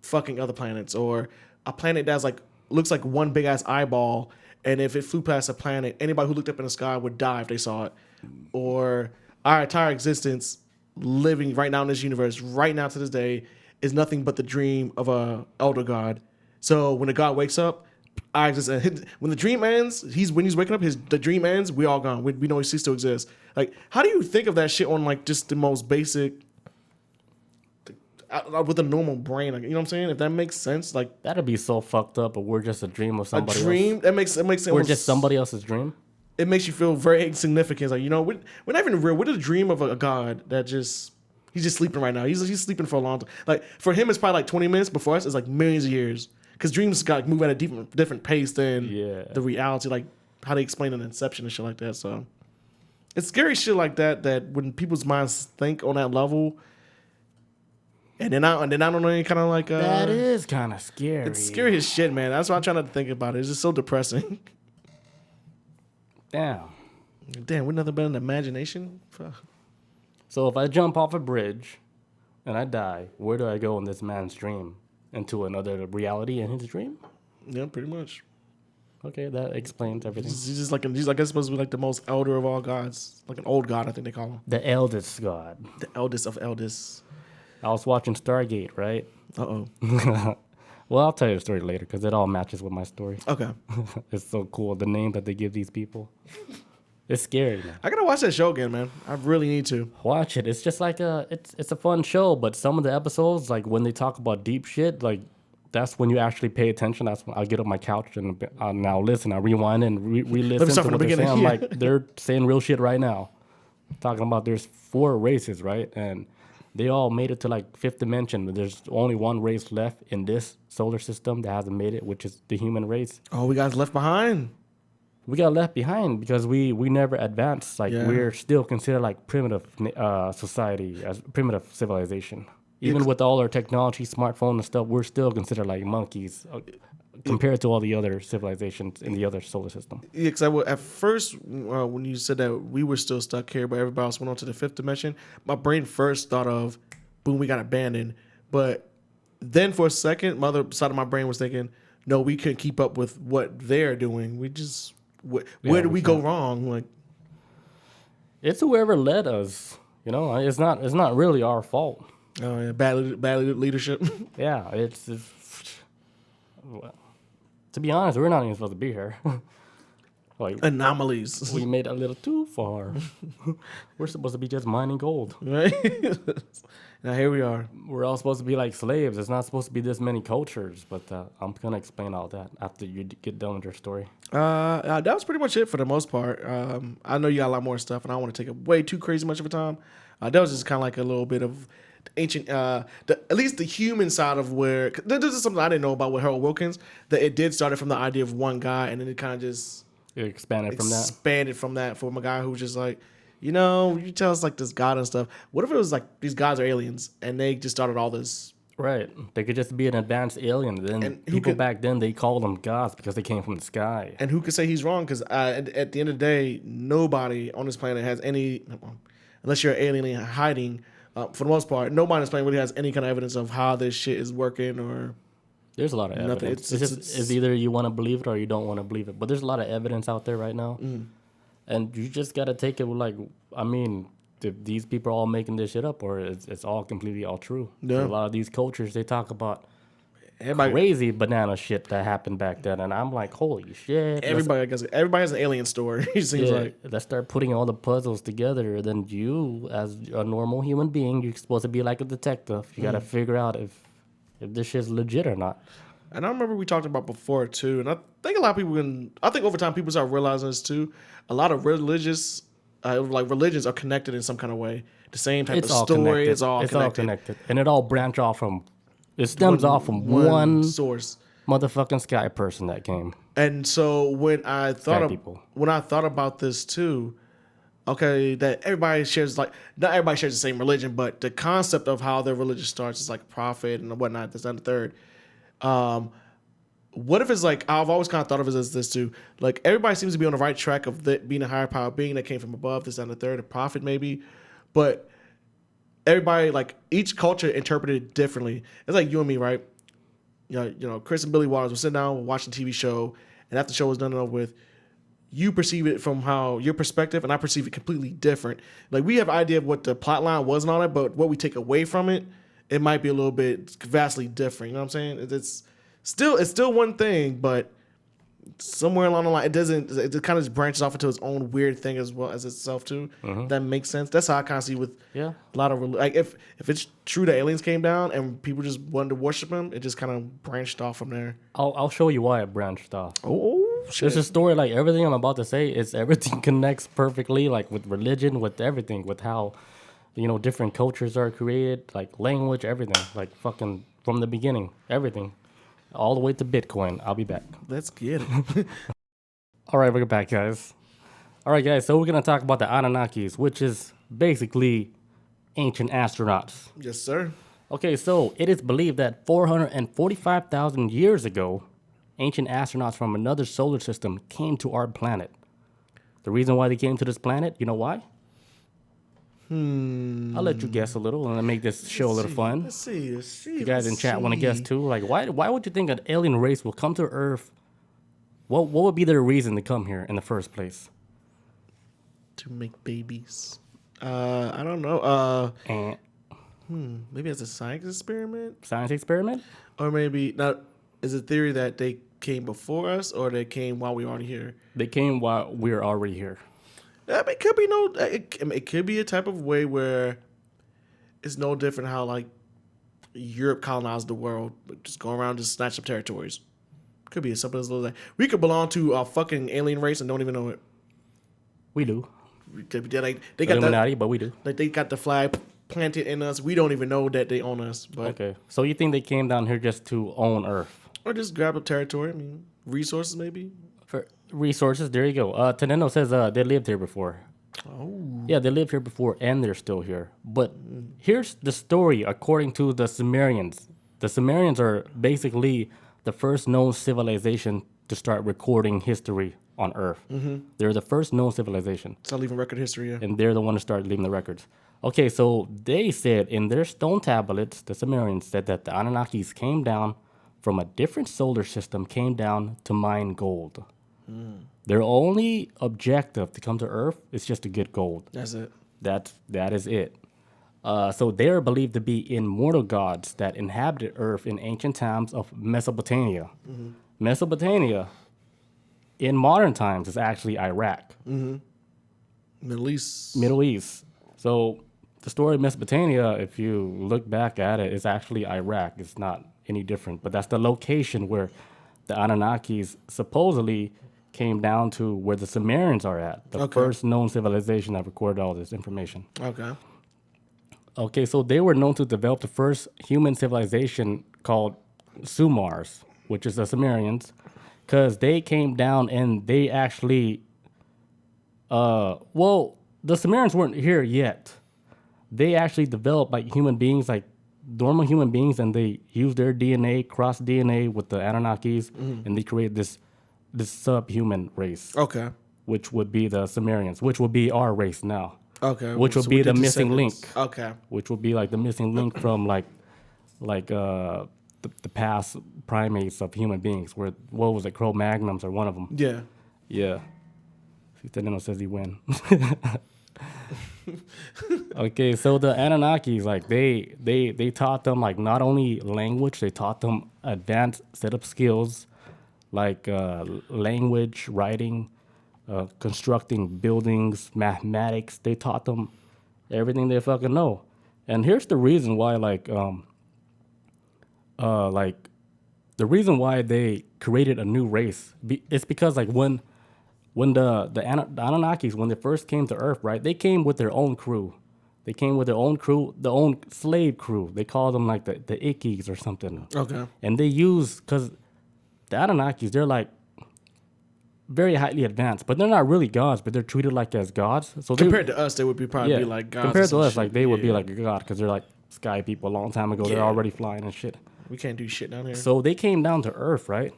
fucking other planets, or a planet that's like looks like one big ass eyeball, and if it flew past a planet, anybody who looked up in the sky would die if they saw it. Or our entire existence living right now in this universe, right now to this day, is nothing but the dream of a elder god. So when the god wakes up, I exist. When the dream ends, when he's waking up, the dream ends. We all gone. We know he ceased to exist. Like, how do you think of that shit on like just the most basic, with a normal brain? Like, you know what I'm saying? If that makes sense, like That'd be so fucked up. But we're just a dream of somebody a dream. else. That makes sense. We're just somebody else's dream. It makes you feel very insignificant. It's like, you know, we're not even real. We're the dream of a god that just. He's just sleeping right now. He's sleeping for a long time. Like for him, it's probably like 20 minutes. But for us, it's like millions of years. Because dreams got move at a different pace than the reality, like how they explain an inception and shit like that. So it's scary shit like that. That when people's minds think on that level, and then I don't know any kind of like that is kind of scary. It's scary as shit, man. That's why I'm trying to think about it. It's just so depressing. Damn, we're nothing but an imagination. Fuck. So if I jump off a bridge and I die, where do I go in this man's dream? Into another reality in his dream? Yeah, pretty much. Okay, that explains everything. He's like I guess supposed to be like the most elder of all gods, like an old god, I think they call him. The eldest god. The eldest of eldest. I was watching Stargate, right? Well, I'll tell you the story later because it all matches with my story. Okay. It's so cool, the name that they give these people. It's scary, man. I gotta watch that show again, man. I really need to watch it. It's just like it's a fun show, but some of the episodes, like when they talk about deep shit, like that's when you actually pay attention. That's when I'll get up my couch and now listen. I rewind and re-listen to what they're saying. I'm like, they're saying real shit right now. Talking about there's 4 races, right? And they all made it to like 5th dimension, but there's only one race left in this solar system that hasn't made it, which is the human race. Oh, we got left behind. We got left behind because we never advanced. Like we're still considered like primitive society, as primitive civilization. Even with all our technology, smartphone and stuff, we're still considered like monkeys compared to all the other civilizations in the other solar system. Yeah, because at first when you said that we were still stuck here, but everybody else went on to the 5th dimension, my brain first thought of, boom, we got abandoned. But then for a second, my other side of my brain was thinking, no, we couldn't keep up with what they're doing. We just... Where did we go wrong? Like, it's whoever led us. You know, it's not really our fault. Oh yeah, bad leadership. Yeah, it's well, to be honest, we're not even supposed to be here. Like anomalies. We made it a little too far. We're supposed to be just mining gold, right? Now here we are. We're all supposed to be like slaves. It's not supposed to be this many cultures. But I'm gonna explain all that after you get done with your story. That was pretty much it for the most part. I know you got a lot more stuff, and I don't want to take up way too crazy much of a time. That was just kind of like a little bit of ancient, at least the human side of where. This is something I didn't know about with Harold Wilkins. That it did start from the idea of one guy, and then it kind of just expanded from that from a guy who was just like, you know, you tell us like this God and stuff. What if it was like these gods are aliens and they just started all this? Right. They could just be an advanced alien. Then people back then, they called them gods because they came from the sky. And who could say he's wrong? Because at the end of the day, nobody on this planet has any... unless you're an alien hiding. For the most part, no minus plane really has any kind of evidence of how this shit is working or. There's a lot of Nothing. evidence. It's either you want to believe it or you don't want to believe it. But there's a lot of evidence out there right now, and you just gotta take it with like, I mean, if these people are all making this shit up, or it's all completely all true. Yeah. A lot of these cultures, they talk about Everybody, crazy banana shit that happened back then, and I'm like, holy shit. everybody has an alien story. It seems like. Let's start putting all the puzzles together. Then you, as a normal human being, you're supposed to be like a detective. You gotta figure out if this shit's legit or not. And I remember we talked about before too, and I think a lot of people I think over time people start realizing this too. A lot of religions are connected in some kind of way. The same type of story. Connected. It's all connected, and it all branch off from. It stems off from one source. Motherfucking sky person that came. And so when I thought about this too, okay, that everybody shares not everybody shares the same religion, but the concept of how their religion starts is like prophet and whatnot. That's not the third. What if it's like I've always kind of thought of it as this too? Like everybody seems to be on the right track of being a higher power being that came from above. This and the third, a prophet maybe, but everybody like each culture interpreted it differently. It's like you and me, right? You know, Chris and Billy Waters were sitting down watching a TV show, and after the show was done and over with, you perceive it from how your perspective, and I perceive it completely different. Like we have an idea of what the plot line was and all that, but what we take away from it, it might be a little bit vastly different. You know what I'm saying? It's still one thing, but somewhere along the line, it kind of just branches off into its own weird thing as well as itself too. That makes sense. That's how I kind of see with a lot of like if it's true that aliens came down and people just wanted to worship them, it just kind of branched off from there. I'll show you why it branched off. Oh shit! There's a story like everything I'm about to say. It's everything connects perfectly, like with religion, with everything, with how different cultures are created, like language, everything, like fucking from the beginning, everything. All the way to Bitcoin. I'll be back. Let's get it. All right, we're back, guys. All right, guys. So we're gonna talk about the Anunnakis, which is basically ancient astronauts. Yes, sir. Okay, so it is believed that 445,000 years ago, ancient astronauts from another solar system came to our planet. The reason why they came to this planet, you know why? I'll let you guess a little and make this show a little fun. Let's see. You guys in chat want to guess too? Like, why would you think an alien race will come to Earth? What would be their reason to come here in the first place? To make babies. I don't know. And Maybe as a science experiment? science experiment? Or maybe, now, is it theory that they came before us or they came while we were already here? They came while we were already here. I mean, it could be it could be a type of way where it's no different how like Europe colonized the world, just going around just snatch up territories. Could be something as little as that. We could belong to a fucking alien race and don't even know it. We do. They got Illuminati, but we do. Like they got the flag planted in us. We don't even know that they own us. But Okay. So you think they came down here just to own Earth? or just grab up territory. I mean, resources maybe. For resources, there you go. Teneno says they lived here before. Oh, Yeah, they lived here before and they're still here. But here's the story according to the Sumerians. The Sumerians are basically the first known civilization to start recording history on Earth. They're the first known civilization. it's not leaving record history. Yeah. And they're the one to start leaving the records. Okay, so they said in their stone tablets, the Sumerians said that the Anunnakis came down from a different solar system, came down to mine gold. Their only objective to come to Earth is just to get gold. That's it. That is it. So they are believed to be immortal gods that inhabited Earth in ancient times of Mesopotamia. Mesopotamia, in modern times, is actually Iraq. Middle East. Middle East. So the story of Mesopotamia, if you look back at it, is actually Iraq. It's not any different. But that's the location where the Anunnakis supposedly came down to where the Sumerians are at. The first known civilization that recorded all this information. Okay. Okay, so they were known to develop the first human civilization called Sumars, which is the Sumerians, because they came down and they actually, the Sumerians weren't here yet. They actually developed like human beings, like normal human beings, and they used their DNA, crossed DNA with the Anunnakis, and they created this subhuman race, Okay. which would be the Sumerians, which would be our race now. Okay. which will so be we the did missing link. descendants. Okay. Which will be like the missing link from the past primates of human beings. Where what was it, Cro-Magnums or one of them? Yeah. Yeah. Fernando says he win. Okay, so the Anunnakis, like they taught them like not only language, they taught them advanced set of skills like language, writing, constructing buildings, mathematics. They taught them everything they fucking know. And here's the reason why, like the reason why they created a new race. It's because like when the Anunnakis, when they first came to Earth, right? They came with their own crew. They came with their own crew, their own slave crew. They call them like the Ickies or something. Okay. And they use, because the Anunnakis, they're like very highly advanced, but they're not really gods, but they're treated like as gods. So Compared to us, they would probably be like gods. compared to or us, some like shit. they would be like a god because they're like sky people a long time ago. They're Yeah. already flying and shit. We can't do shit down here. So they came down to Earth, right,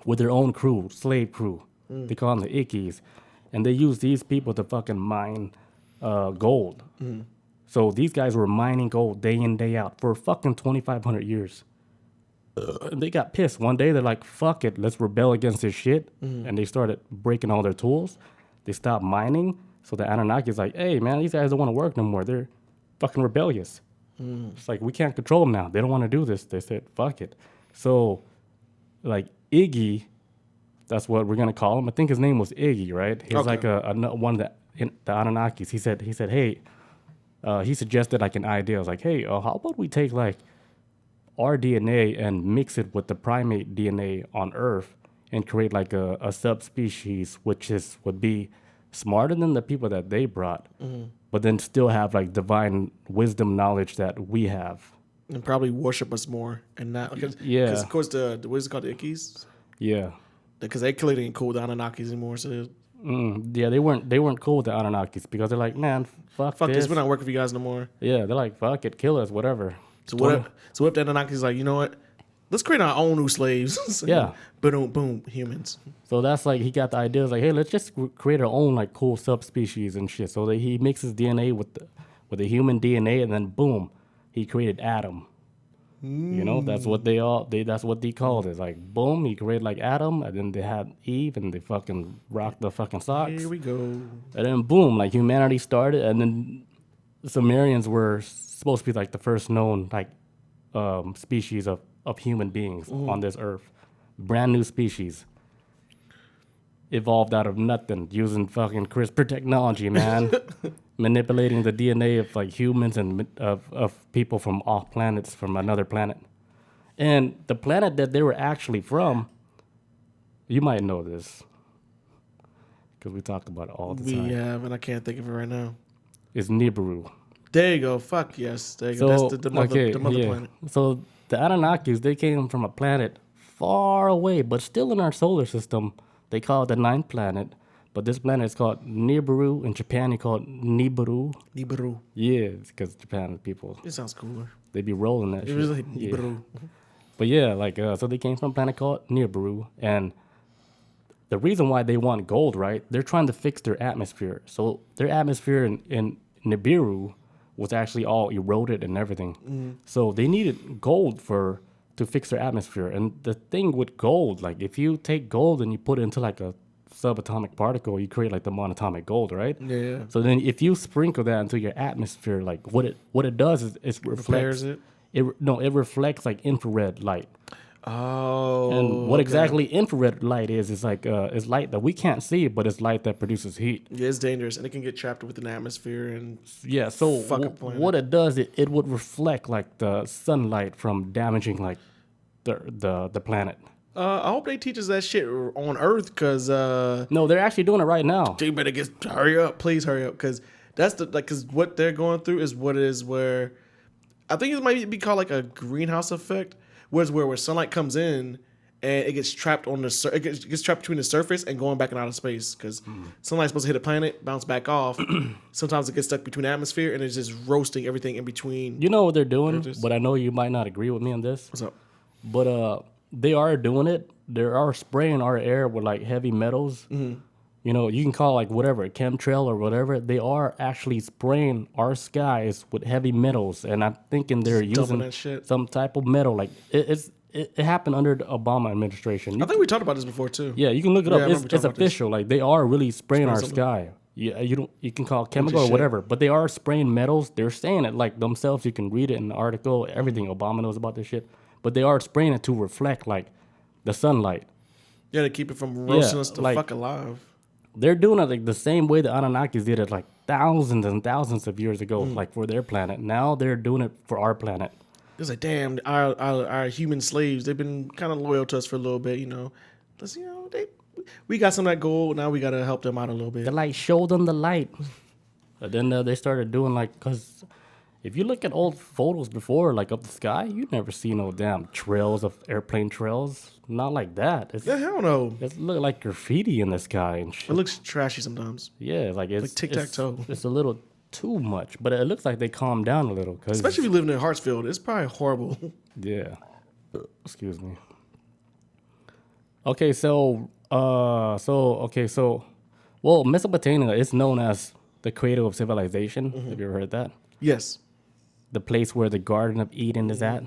with their own crew, slave crew. They call them the Ickies, and they use these people to fucking mine gold. So these guys were mining gold day in, day out for fucking 2,500 years. And they got pissed. One day they're like, fuck it, let's rebel against this shit. And they started breaking all their tools. They stopped mining. So the Anunnaki's like, hey, man, these guys don't want to work no more. They're fucking rebellious. It's like, we can't control them now. They don't want to do this. They said, fuck it. So, like, Iggy, that's what we're going to call him. I think his name was Iggy, right? He's like one of the Anunnakis. He said, hey, he suggested like an idea. I was like, hey, how about we take like our DNA and mix it with the primate DNA on Earth and create like a subspecies would be smarter than the people that they brought, but then still have like divine wisdom knowledge that we have. And probably worship us more and not because of course the what is it called, the Ickies? Yeah. Because they clearly ain't cool with the Anunnakis anymore. So Yeah, they weren't cool with the Anunnakis because they're like, man, fuck this. We're not working for you guys no more. Yeah, they're like, fuck it, kill us, whatever. So what if the Anunnakis like, you know what? Let's create our own new slaves. So, Yeah. Boom, humans. So that's like, he got the idea, like, hey, let's just create our own like cool subspecies and shit. So he mixes DNA with the human DNA, and then boom, he created Adam. You know, that's what that's what they called it. Like, boom, he created like Adam, and then they had Eve, and they fucking rocked the fucking socks. Here we go. And then boom, like humanity started, and then the Sumerians were supposed to be like the first known like species of human beings on this earth. Brand new species. Evolved out of nothing using fucking CRISPR technology, man. Manipulating the DNA of like humans and of people from off planets, from another planet. And the planet that they were actually from, you might know this because we talk about it all the time. We have, and I can't think of it right now. It's Nibiru. There you go. Fuck yes. There you go. That's the mother planet. So the Anunnakis, they came from a planet far away, but still in our solar system. They call it the ninth planet. But this planet is called Nibiru. In Japan, they call it Nibiru. Nibiru. Yeah, it's because Japan people, It sounds cooler. they be rolling that It shit. was like Yeah. Nibiru. But yeah, like, so they came from a planet called Nibiru. And the reason why they want gold, right? They're trying to fix their atmosphere. So their atmosphere in Nibiru was actually all eroded and everything. So they needed gold to fix their atmosphere. And the thing with gold, like if you take gold and you put it into like a subatomic particle, you create like the monatomic gold, right? Yeah. So then if you sprinkle that into your atmosphere, like what it does is it reflects Repairs it? It reflects like infrared light. Oh. And what exactly infrared light is like it's light that we can't see, but it's light that produces heat. Yeah, it's dangerous, and it can get trapped within the atmosphere. And Yeah, so Fuck a planet. what it does, it would reflect like the sunlight from damaging like the planet. I hope they teach us that shit on Earth, because No, they're actually doing it right now. they better hurry up, please hurry up, because that's because what they're going through is what is where I think it might be called like a greenhouse effect, where sunlight comes in and it gets trapped on the it gets trapped between the surface and going back in outer space, because sunlight's supposed to hit a planet, bounce back off. Sometimes it gets stuck between the atmosphere and it's just roasting everything in between. You know what they're doing, Characters. but I know you might not agree with me on this. What's up? But they are doing it. They are spraying our air with like heavy metals You know, you can call like whatever a chemtrail or whatever. They are actually spraying our skies with heavy metals, and I'm thinking they're Just dumping using that shit. some type of metal. Like it happened under the Obama administration. I think we talked about this before too. Yeah, you can look it Yeah, up. I remember It's talking about this. official. Like they are really spraying our something. sky. Yeah, you can call it chemical or shit. whatever, but they are spraying metals. They're saying it like themselves. You can read it in the article. Everything Obama knows about this shit, but they are spraying it to reflect like the sunlight. Yeah, to keep it from roasting Yeah, us to like- fuck alive. They're doing it like the same way the Anunnakis did it like thousands and thousands of years ago, like for their planet. Now they're doing it for our planet. It's like, damn, our human slaves, they've been kind of loyal to us for a little bit, you know. Let's, you know, we got some of that gold. Now we got to help them out a little bit. They like show them the light. But then they started doing like, because if you look at old photos before, like up the sky, you never see no damn trails of airplane trails. Not like that. Yeah, hell no. It's look like graffiti in the sky and shit. It looks trashy sometimes, Yeah, like it's like tic-tac-toe. It's a little too much, but it looks like they calmed down a little. Cause especially if you live in Hartsfield. It's probably horrible. yeah. Excuse me. Okay, so well, Mesopotamia is known as the cradle of civilization. Have you ever heard that? Yes. The place where the Garden of Eden is at.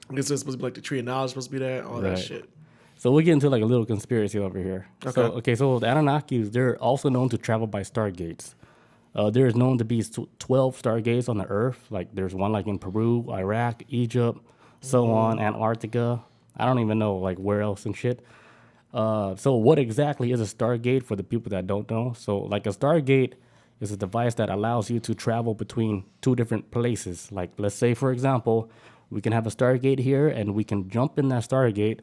I guess it's supposed to be like the tree of knowledge, supposed to be there, all that Right. shit. So we'll get into like a little conspiracy over here. So the Anunnakis, they're also known to travel by stargates. There is known to be 12 stargates on the Earth. Like there's one like in Peru, Iraq, Egypt, so on, Antarctica. I don't even know like where else and shit. So what exactly is a stargate for the people that don't know? So like a stargate is a device that allows you to travel between two different places. Like let's say for example, we can have a stargate here and we can jump in that stargate,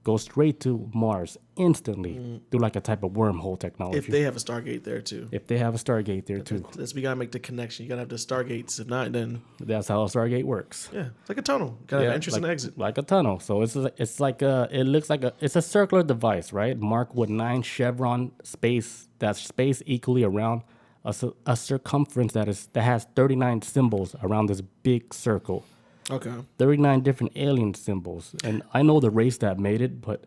go straight to Mars instantly through like a type of wormhole technology. If they have a Stargate there too. If they have a stargate there too. We gotta make the connection. You gotta have the Stargates. If not, then That's how a stargate works. yeah, it's like a tunnel. You gotta have entrance like, and exit. like a tunnel. So it's like it looks like it's a circular device, right? Marked with 9 chevron space. That's space equally around a circumference that has 39 symbols around this big circle. Okay. 39 different alien symbols, and I know the race that made it, but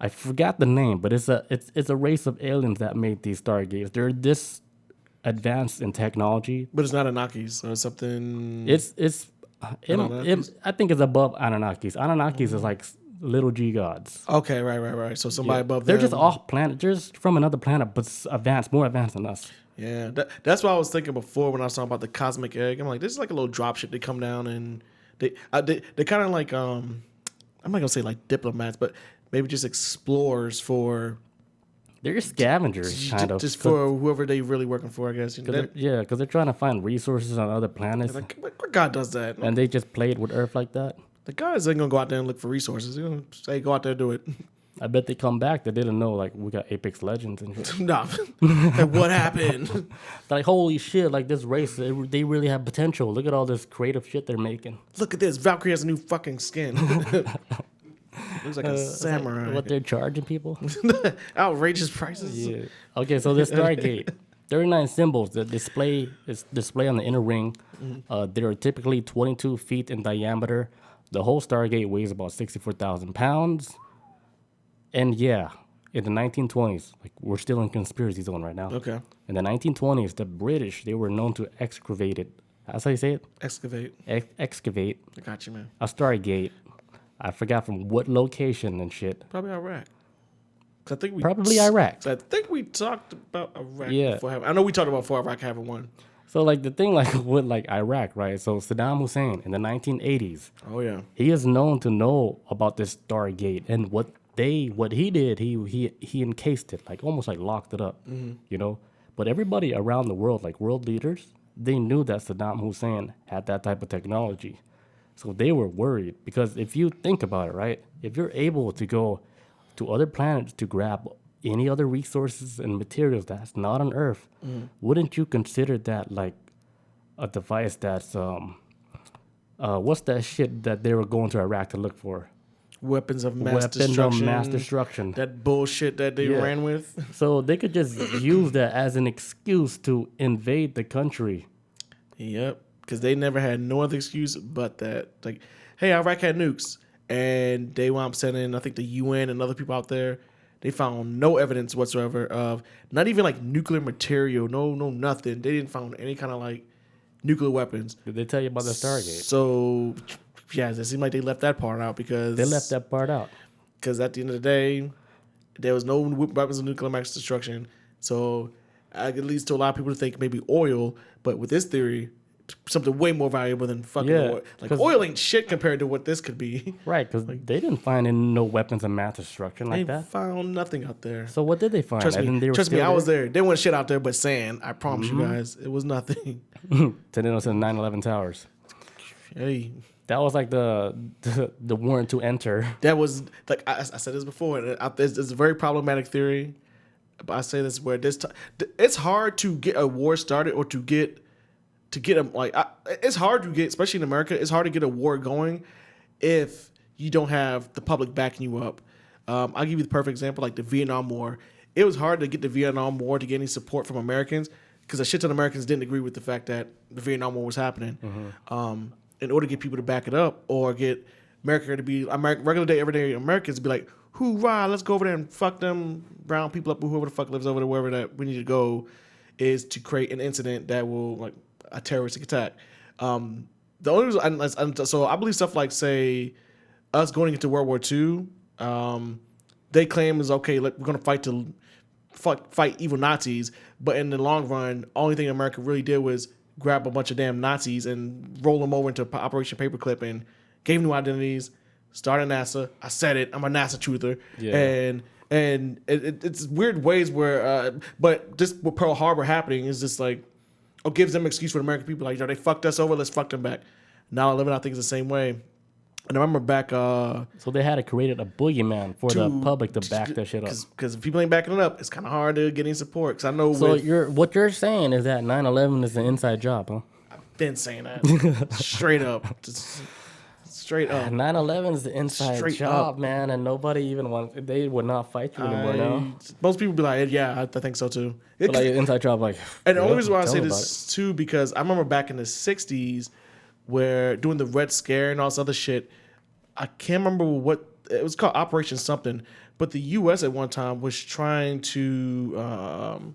I forgot the name. But it's a race of aliens that made these stargates. They're this advanced in technology. But it's not Anakis, so it's something. Anunnakis? I think it's above Anunnakis. Anunnakis is like little G gods. Okay, right. So somebody above They're them. just off planet. They're just from another planet, but more advanced than us. Yeah, that's what I was thinking before when I was talking about the cosmic egg. I'm like, this is like a little drop ship. They come down and they kind of like I'm not gonna say like diplomats, but maybe just explorers for They're just scavengers, kind of. just for whoever they really working for, I guess. You know, Because they're trying to find resources on other planets, like, what God does that? and they just played with Earth like that. The guys ain't gonna go out there and look for resources. They're gonna say, go out there and do it. I bet they come back. They didn't know like we got Apex Legends and shit. Nah, like, what happened? They're like holy shit! Like this race, they really have potential. Look at all this creative shit they're making. Look at this. Valkyrie has a new fucking skin. Looks like a samurai. What they're charging people? Outrageous prices. Yeah. Okay, so this Stargate, 39 symbols that display on the inner ring. They are typically 22 feet in diameter. The whole Stargate weighs about 64,000 pounds. And yeah, in the 1920s, like we're still in conspiracy zone right now. Okay. In the 1920s, the British, they were known to excavate it. That's how you say it? Excavate. Excavate I got you, man. a Stargate. I forgot from what location and shit. Probably Iraq. 'Cause I think we Probably Iraq. I think we talked about Iraq. Yeah. I know we talked about before Iraq having one. So like the thing like with like Iraq, right? So Saddam Hussein in the 1980s, Oh yeah. he is known to know about this Stargate and what he did, he encased it, like almost like locked it up, you know. But everybody around the world, like world leaders, they knew that Saddam Hussein had that type of technology, so they were worried because if you think about it, right, if you're able to go to other planets to grab any other resources and materials that's not on Earth, wouldn't you consider that like a device that's what's that shit that they were going to Iraq to look for? Weapons of mass Weapons destruction. of mass destruction. That bullshit that they Yeah. ran with. So they could just use that as an excuse to invade the country. Yep. Because they never had no other excuse but that. Like, hey, Iraq had nukes. And they wound up sending, I think, the UN and other people out there. They found no evidence whatsoever of not even like nuclear material, no nothing. They didn't find any kind of like nuclear weapons. Did they tell you about the Stargate? So yeah, it seemed like they left that part out because They left that part out. Because at the end of the day, there was no weapons of nuclear mass destruction. So it leads to a lot of people to think maybe oil, but with this theory, something way more valuable than fucking oil. Like oil ain't shit compared to what this could be. Right, because they didn't find no weapons of mass destruction like that. They found nothing out there. So what did they find? Trust me, I was there. There wasn't shit out there but sand. I promise you guys, it was nothing. So they don't say 9/11 towers. Hey. That was like the warrant to enter. That was like I said this before. It's a very problematic theory, but I say this where it's hard to get a war started or to get them like it's hard to get, especially in America. It's hard to get a war going if you don't have the public backing you up. I'll give you the perfect example, like the Vietnam War. It was hard to get the Vietnam War to get any support from Americans because a shit ton of Americans didn't agree with the fact that the Vietnam War was happening. In order to get people to back it up or get America to be regular day, everyday Americans to be like, hoorah, let's go over there and fuck them brown people up, whoever the fuck lives over there, wherever that we need to go, is to create an incident that will, like, a terroristic attack. The only reason, so I believe stuff like, say, us going into World War II, they claim is, okay, we're going to fight evil Nazis, but in the long run, only thing America really did was grab a bunch of damn Nazis and roll them over into Operation Paperclip and gave new identities, started NASA. I said it. I'm a NASA truther. Yeah. And it's weird ways where, but just with Pearl Harbor happening is just like, gives them an excuse for the American people. Like, they fucked us over. Let's fuck them back. Now 11, I think, is the same way. And I remember back. So they had created a boogeyman for the public to back that shit up. Because if people ain't backing it up, it's kind of hard to get any support. Because I know. So what you're saying is that 9/11 is an inside job, huh? I've been saying that straight up. Straight up. 9/11 is the inside job, man, and nobody even wants. They would not fight you anymore now. Most people be like, yeah, I think so too. But like inside job, like. And the only reason why I say this too, because I remember back in the '60s, where doing the Red Scare and all this other shit. I can't remember what it was called, Operation something, but the U.S. at one time was trying to. Well,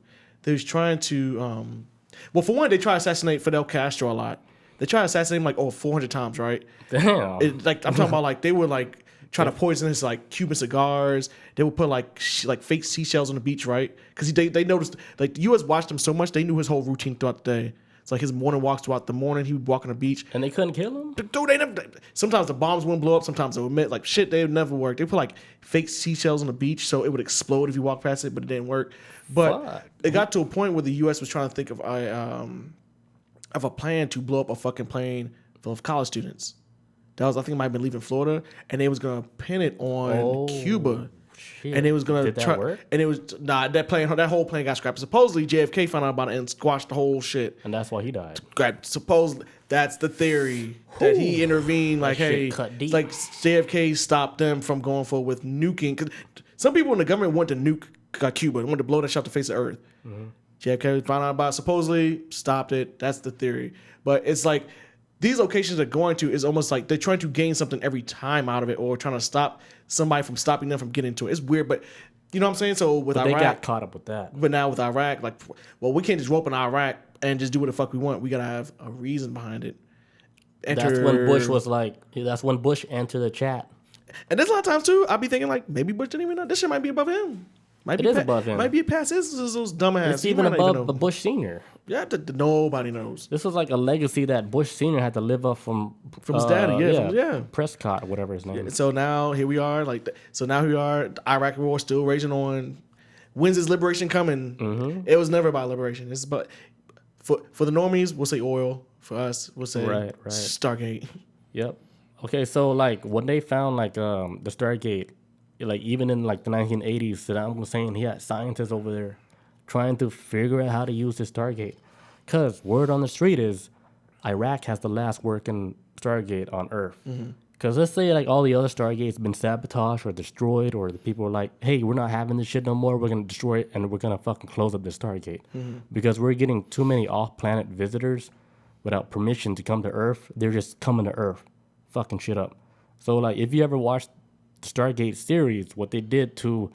for one, they tried to assassinate Fidel Castro a lot. They tried to assassinate him like 400 times, right? Damn. I'm talking about like they would like try to poison his like Cuban cigars. They would put like fake seashells on the beach, right? Because they noticed like the U.S. watched him so much they knew his whole routine throughout the day. It's like his morning walks throughout the morning. He would walk on the beach. And they couldn't kill him? Dude, they never. Sometimes the bombs wouldn't blow up. Sometimes they would admit, like, shit, they would never work. They put, like, fake seashells on the beach so it would explode if you walk past it, but it didn't work. But it got to a point where the U.S. was trying to think of a plan to blow up a fucking plane full of college students. That was, I think it might have been leaving Florida, and they was going to pin it on Cuba. Shit. And it was gonna try, work? And it was that whole plane got scrapped. Supposedly JFK found out about it and squashed the whole shit. And that's why he died. Supposedly that's the theory that he intervened. Like, hey, like JFK stopped them from going forward with nuking. Cause some people in the government want to nuke Cuba and want to blow that shit off the face of the earth. Mm-hmm. JFK found out about it, supposedly stopped it. That's the theory. But it's like these locations are going to is almost like they're trying to gain something every time out of it, or trying to stop somebody from stopping them from getting to it. It's weird, but you know what I'm saying? So with Iraq, they got caught up with that. But now with Iraq, like, well, we can't just rope in Iraq and just do what the fuck we want. We gotta have a reason behind it. That's when Bush was like, that's when Bush entered the chat. And there's a lot of times too, I'll be thinking like, maybe Bush didn't even know this shit might be above him. It is above him. Might be past those dumbass. It's even above the Bush Senior. Yeah, nobody knows. This was like a legacy that Bush Senior had to live up from his daddy. Yeah, Prescott, or whatever his name is. So now here we are. The Iraq war still raging on. When's his liberation coming? Mm-hmm. It was never about liberation. It's about for the normies, we'll say oil. For us, we'll say Stargate. Yep. Okay, so like when they found like the Stargate. Like even in like the 1980s, Saddam Hussein, he had scientists over there trying to figure out how to use this Stargate. Because word on the street is Iraq has the last working Stargate on Earth. Because let's say like all the other Stargates have been sabotaged or destroyed, or the people are like, hey, we're not having this shit no more. We're going to destroy it and we're going to fucking close up this Stargate. Because we're getting too many off-planet visitors without permission to come to Earth. They're just coming to Earth, fucking shit up. So like if you ever watched Stargate series, what they did to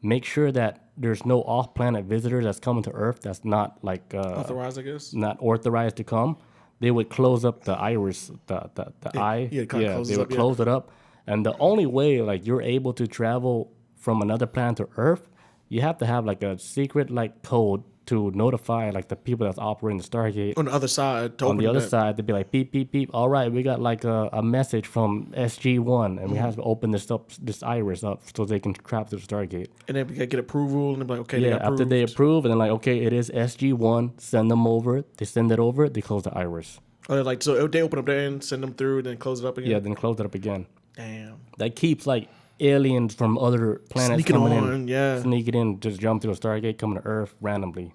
make sure that there's no off-planet visitors that's coming to Earth that's not like Authorized, I guess. not authorized to come, they would close up the iris, the eye. yeah, it kinda closes they would up, yeah. close it up. And the only way like you're able to travel from another planet to Earth, you have to have like a secret like code to notify like the people that's operating the Stargate. On the other side, to On open the other that. side, they'd be like, beep, beep, beep. All right, we got like a message from SG1, and we have to open this iris up so they can trap the Stargate. And then we gotta get approval, and they're like, okay, they Yeah, got after they approve, and then like, okay, it is SG1, send them over. They send it over, they close the iris. Oh, they're like, so they open up there and send them through, and then close it up again. Yeah, then close it up again. Damn. That keeps like aliens from other planets Sneaking coming on, in. yeah. Sneaking in, just jump through a Stargate, coming to Earth randomly.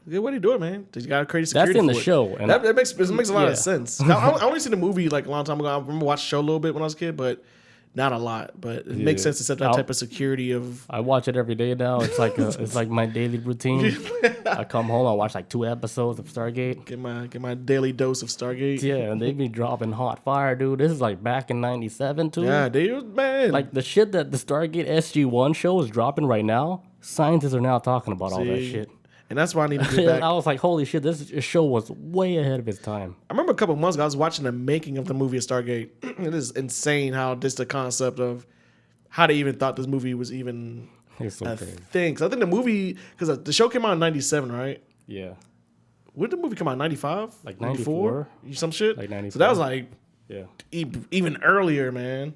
Good way to do it, man. You got to create security. That's in the for it. show. And That makes a lot yeah. of sense. I only seen the movie like a long time ago. I remember watching the show a little bit when I was a kid, but not a lot. But it makes sense to set that type of security of. I watch it every day now. It's like it's like my daily routine. I come home, I watch like 2 episodes of Stargate. Get my daily dose of Stargate. Yeah, and they be dropping hot fire, dude. This is like back in '97 too. Yeah, dude, man. Like the shit that the Stargate SG1 show is dropping right now. Scientists are now talking about all that shit. And that's why I need to get back. I was like, holy shit, this show was way ahead of its time. I remember a couple months ago, I was watching the making of the movie of Stargate. It is insane how just the concept of how they even thought this movie was even It's so a crazy. thing. Because I think the movie, because the show came out in 97, right? Yeah. When did the movie come out? 95? Like 94? Some shit? Like 94. So that was like Yeah. even earlier, man.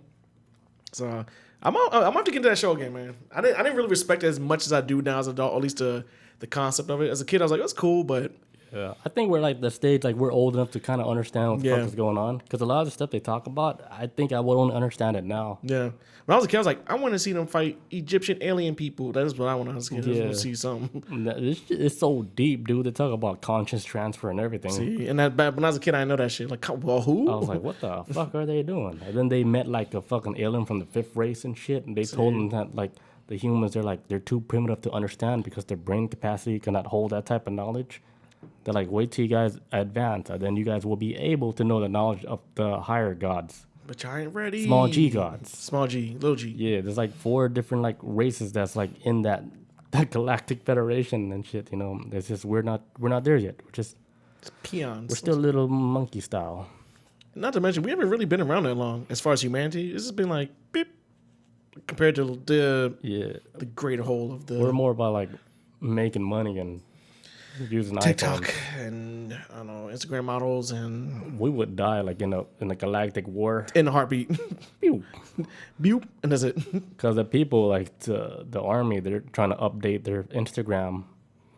So I'm gonna have to get into that show again, man. I didn't really respect it as much as I do now as an adult, or at least the concept of it. As a kid, I was like, that's cool, but Yeah, I think we're like the stage, like we're old enough to kind of understand what the fuck is going on. Because a lot of the stuff they talk about, I think I would only understand it now. yeah. When I was a kid, I was like, I want to see them fight Egyptian alien people. That is what I want to see. I just want to see something. This shit is so deep, dude. They talk about conscious transfer and everything. See, and that when I was a kid, I didn't know that shit. Like, well, who? I was like, what the fuck are they doing? And then they met like a fucking alien from the 5th race and shit. And they told them that like the humans, they're too primitive to understand because their brain capacity cannot hold that type of knowledge. They're like, wait till you guys advance, and then you guys will be able to know the knowledge of the higher gods. But y'all ain't ready. Small G gods. Small G, little G. Yeah, there's like 4 different like races that's like in that galactic federation and shit. You know, it's just we're not there yet. We're just Peons. we're still little monkey style. Not to mention, we haven't really been around that long as far as humanity. This has been like beep compared to the greater whole of the We're more about like making money and using TikTok iPhones. and I don't know Instagram models and We would die like in a galactic war. in a heartbeat. Pew. Boop, and that's it. Because the people like the army, they're trying to update their Instagram.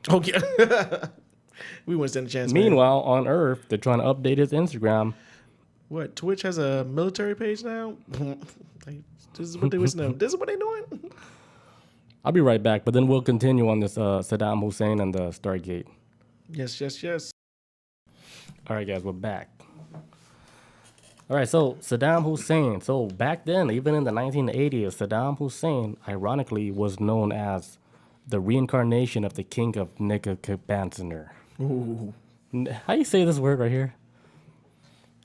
Oh yeah. We wouldn't stand a chance. Man. Meanwhile, on Earth, they're trying to update his Instagram. What? Twitch has a military page now? Like, this is what they was know. This is what they doing? I'll be right back, but then we'll continue on this Saddam Hussein and the Stargate. Yes. All right, guys, we're back. All right, so Saddam Hussein. So back then, even in the 1980s, Saddam Hussein, ironically, was known as the reincarnation of the king of Nebuchadnezzar. Ooh. How you say this word right here?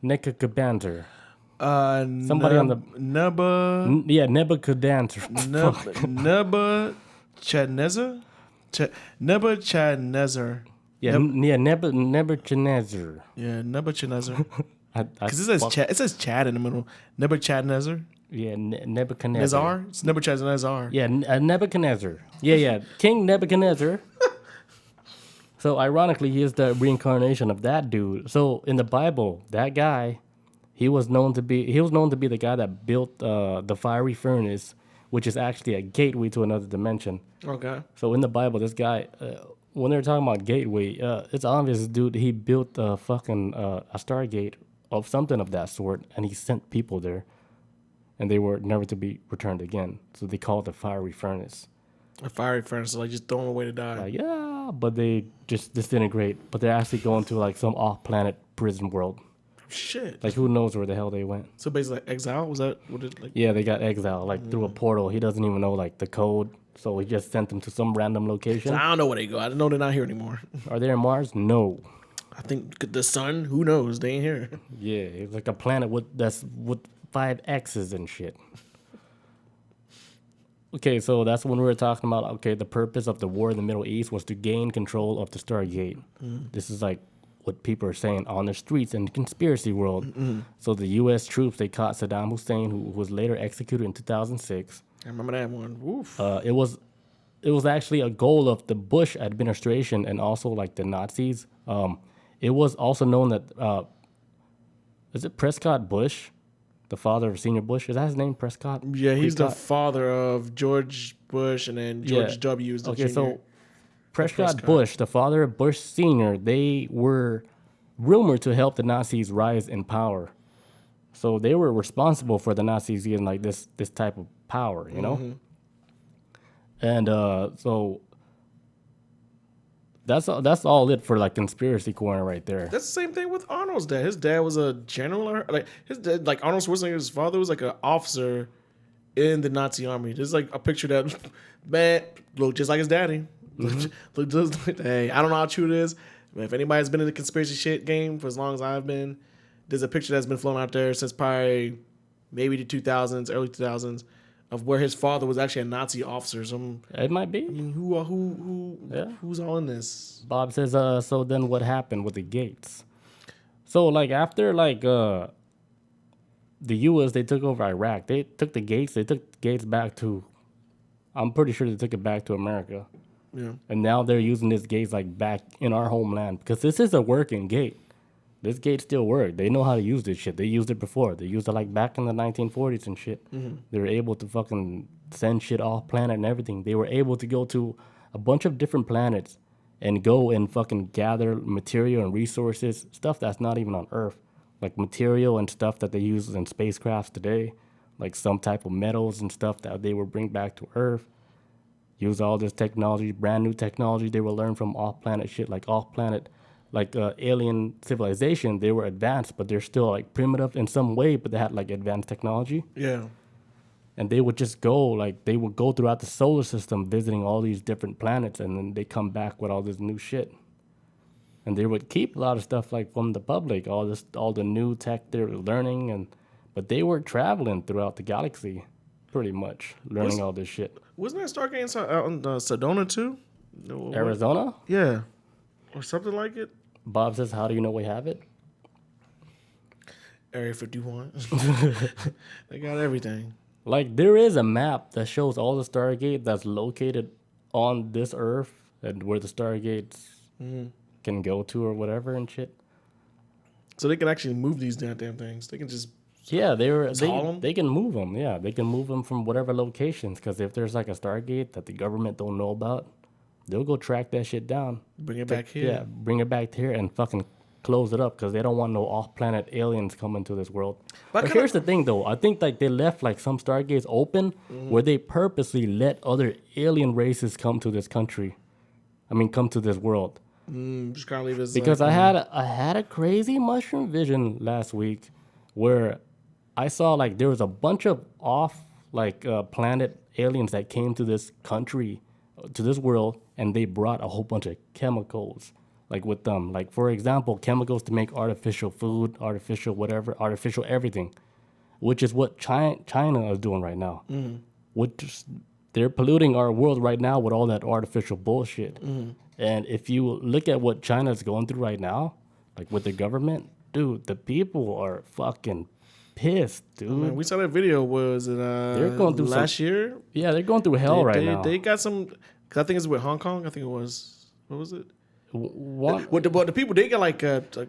Nebuchadnezzar. Somebody on the- Yeah, Nebuchadnezzar. Nebuchadnezzar? Nebuchadnezzar. Yeah, Nebuchadnezzar. Yeah, Nebuchadnezzar. Because It says Chad in the middle. Nebuchadnezzar. Yeah, Nebuchadnezzar. Nazar? It's Nebuchadnezzar. Yeah, Nebuchadnezzar. Yeah, King Nebuchadnezzar. So ironically, he is the reincarnation of that dude. So in the Bible, that guy, he was known to be the guy that built the fiery furnace, which is actually a gateway to another dimension. Okay. So in the Bible, this guy, when they're talking about gateway, it's obvious, dude. He built a fucking a Stargate of something of that sort, and he sent people there, and they were never to be returned again. So they call it the fiery furnace. A fiery furnace, like just throwing away to die. Like, yeah, but they just disintegrate. But they're actually going to like some off-planet prison world. Shit. Like, who knows where the hell they went? So basically, like, exile? Was that what it like? Yeah, they got exiled like through a portal. He doesn't even know like the code, so he just sent them to some random location. I don't know where they go. I don't know they're not here anymore. Are they in Mars? No. I think the sun, who knows? They ain't here. Yeah, it's like a planet with 5 X's and shit. Okay, so that's when we were talking about, okay, the purpose of the war in the Middle East was to gain control of the Stargate. This is like what people are saying on the streets in the conspiracy world. So the U.S. troops, they caught Saddam Hussein, who was later executed in 2006. I remember that one. Woof. It was actually a goal of the Bush administration and also like the Nazis. It was also known that, is it Prescott Bush, the father of Senior Bush? Is that his name, Prescott? Yeah, he's the Prescott? father of George Bush, and then George Yeah. W. is the Okay, junior. so Prescott Prescott. Bush, the father of Bush Sr., they were rumored to help the Nazis rise in power. So they were responsible for the Nazis getting like this type of power, you know? And so that's all it for like conspiracy corner right there. That's the same thing with Arnold's dad. His dad was a general, like his dad, like Arnold Schwarzenegger's father was like an officer in the Nazi army. There's like a picture that, man, looked just like his daddy. Look just like, hey, I don't know how true it is. But if anybody's been in the conspiracy shit game for as long as I've been, there's a picture that's been flown out there since probably maybe the 2000s, early 2000s, of where his father was actually a Nazi officer. So It might be. I mean, who's all in this? Bob says, so then what happened with the gates? So like after like the US, they took over Iraq. They took the gates back to, I'm pretty sure they took it back to America. Yeah. And now they're using this gate like back in our homeland because this is a working gate. This gate still works. They know how to use this shit. They used it before. They used it like back in the 1940s and shit. They were able to fucking send shit off planet and everything. They were able to go to a bunch of different planets and go and fucking gather material and resources, stuff that's not even on Earth. Like material and stuff that they use in spacecrafts today. Like some type of metals and stuff that they will bring back to Earth. Use all this technology, brand new technology they will learn from off-planet shit, like off-planet, like alien civilization. They were advanced, but they're still like primitive in some way, but they had like advanced technology. Yeah. And they would just go, like they would go throughout the solar system visiting all these different planets, and then they come back with all this new shit. And they would keep a lot of stuff like from the public, all the new tech they were learning, but they were traveling throughout the galaxy, pretty much, learning all this shit. Wasn't that Stargate out in Sedona too? No, what? Arizona? Yeah. Or something like it. Bob says, how do you know we have it? Area 51. They got everything. Like, there is a map that shows all the Stargate that's located on this Earth and where the Stargates can go to or whatever and shit. So they can actually move these damn things. They can just... Yeah, haul 'em? they can move them. Yeah, they can move them from whatever locations. Because if there's like a Stargate that the government don't know about, they'll go track that shit down. Bring it back here. Yeah, bring it back here and fucking close it up because they don't want no off-planet aliens coming to this world. But here's the thing, though. I think like they left like some Stargates open where they purposely let other alien races come to this country. I mean, come to this world. Just kind of leave it Because I had a crazy mushroom vision last week where I saw like there was a bunch of off like planet aliens that came to this country, to this world, and they brought a whole bunch of chemicals like with them. Like for example, chemicals to make artificial food, artificial whatever, artificial everything, which is what China is doing right now. Which they're polluting our world right now with all that artificial bullshit. And if you look at what China's going through right now, like with the government, dude, the people are fucking pissed, dude. Man, we saw that video. Was it They're going through last year? Yeah, they're going through hell now. They got some... Cause I think it's with Hong Kong. I think it was... What was it? What? What the people, they got like America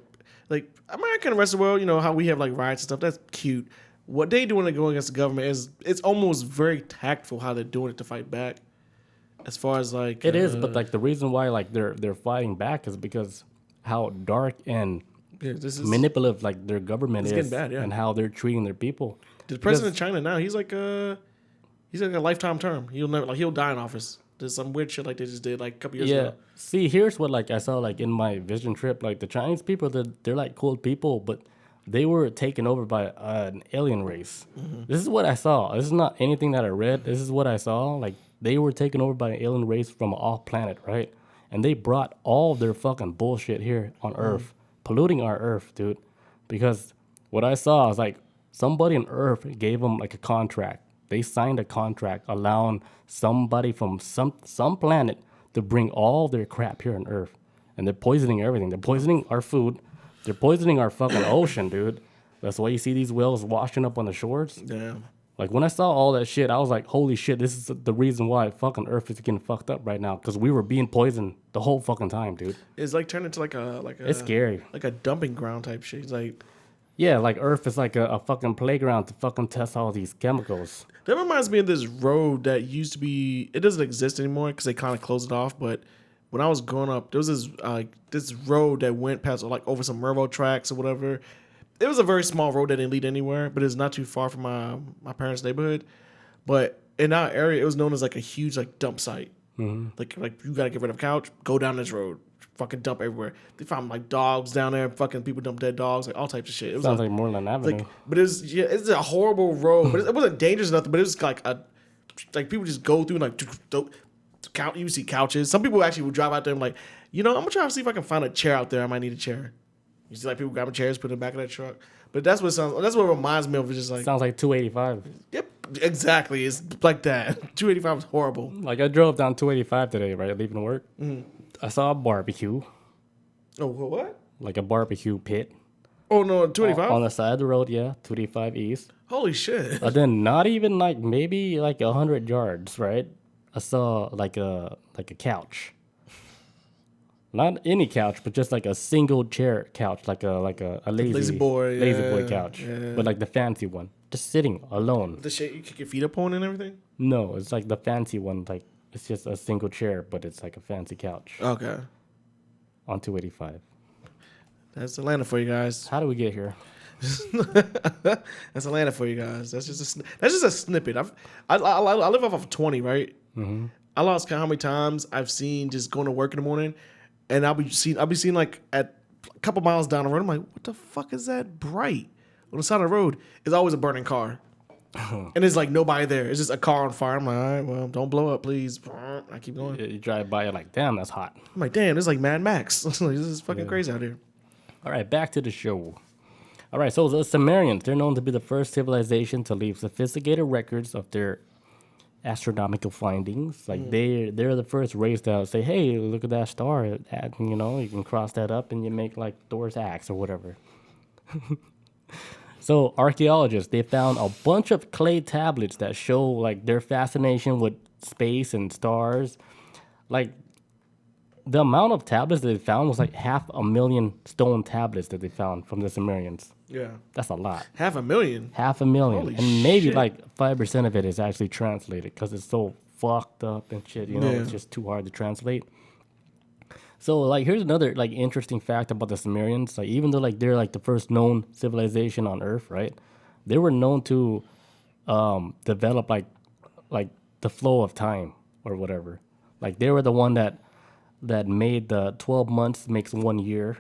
and the rest of the world, you know, how we have like riots and stuff. That's cute. What they doing to go against the government is, it's almost very tactful how they're doing it to fight back. As far as like... It is, but like the reason why like they're fighting back is because how dark and this is manipulative like their government is, getting bad, yeah. and how they're treating their people. The president of China now, he's like a lifetime term. He'll die in office. There's some weird shit like they just did like a couple years ago. See, here's what like I saw like in my vision trip. Like the Chinese people, they're like cool people, but they were taken over by an alien race. This is what I saw. This is not anything that I read. This is what I saw. Like they were taken over by an alien race from off planet, right? And they brought all their fucking bullshit here on Earth, polluting our Earth, dude. Because what I saw is like somebody on Earth gave them like a contract They signed a contract allowing somebody from some planet to bring all their crap here on Earth. And they're poisoning everything. They're poisoning our food. They're poisoning our fucking ocean, dude. That's why you see these whales washing up on the shores. Damn. Like, when I saw all that shit, I was like, holy shit, this is the reason why fucking Earth is getting fucked up right now. Because we were being poisoned the whole fucking time, dude. It's like turned into like a It's scary. like a dumping ground type shit. It's like, Yeah, like Earth is like a fucking playground to fucking test all these chemicals. that reminds me of this road that used to be. It doesn't exist anymore because they kind of closed it off. But when I was growing up, there was this road that went past like over some railroad tracks or whatever. It was a very small road that didn't lead anywhere, but it's not too far from my parents' neighborhood. But in our area, it was known as like a huge like dump site. Mm-hmm. Like you gotta get rid of a couch, go down this road, fucking dump everywhere. They found like dogs down there, fucking people dump dead dogs, like all types of shit. It was Sounds like Moreland Avenue. but it's a horrible road. But it wasn't dangerous enough. But it was like people just go through and like you see couches. Some people actually would drive out there and like, I'm gonna try to see if I can find a chair out there. I might need a chair. You see like people grabbing chairs, put it in the back of that truck. But that's what it reminds me of. It's just like, Sounds like 285. yep, exactly. It's like that. 285 is horrible. Like, I drove down 285 today, right, leaving work. Mm-hmm. I saw a barbecue, Oh, what? like a barbecue pit. Oh no, 285. On the side of the road, yeah, 285 East. Holy shit. But then not even like maybe like 100 yards, right? I saw like a couch. Not any couch, but just like a single chair couch, like a lazy boy couch, yeah. but like the fancy one, just sitting alone. The shit you kick your feet up on and everything? No, it's like the fancy one, like it's just a single chair, but it's like a fancy couch Okay. on 285. That's Atlanta for you guys. How do we get here? That's Atlanta for you guys. That's just a snippet. I live off of 20, right? Mm-hmm. I lost count how many times I've seen just going to work in the morning, and I'll be seeing like at a couple miles down the road. I'm like, what the fuck is that bright on the side of the road? It's always a burning car, and there's like nobody there. It's just a car on fire. I'm like, all right, well, don't blow up, please. I keep going. You drive by, you're like, damn, that's hot. I'm like, damn, this is like Mad Max. This is fucking crazy out here. All right, back to the show. All right, so the Sumerians, they're known to be the first civilization to leave sophisticated records of their astronomical findings. Like they're the first race to say, hey, look at that star. You can cross that up and you make like Thor's axe or whatever. So archaeologists, they found a bunch of clay tablets that show like their fascination with space and stars. Like the amount of tablets that they found was like 500,000 stone tablets that they found from the Sumerians. Yeah, That's a lot. 500,000. 500,000. Holy And maybe shit. like 5% of it is actually translated because it's so fucked up and shit, Yeah. it's just too hard to translate. So like here's another like interesting fact about the Sumerians. Like even though like they're like the first known civilization on Earth, right? They were known to develop like the flow of time or whatever. Like they were the one that made the 12 months makes 1 year.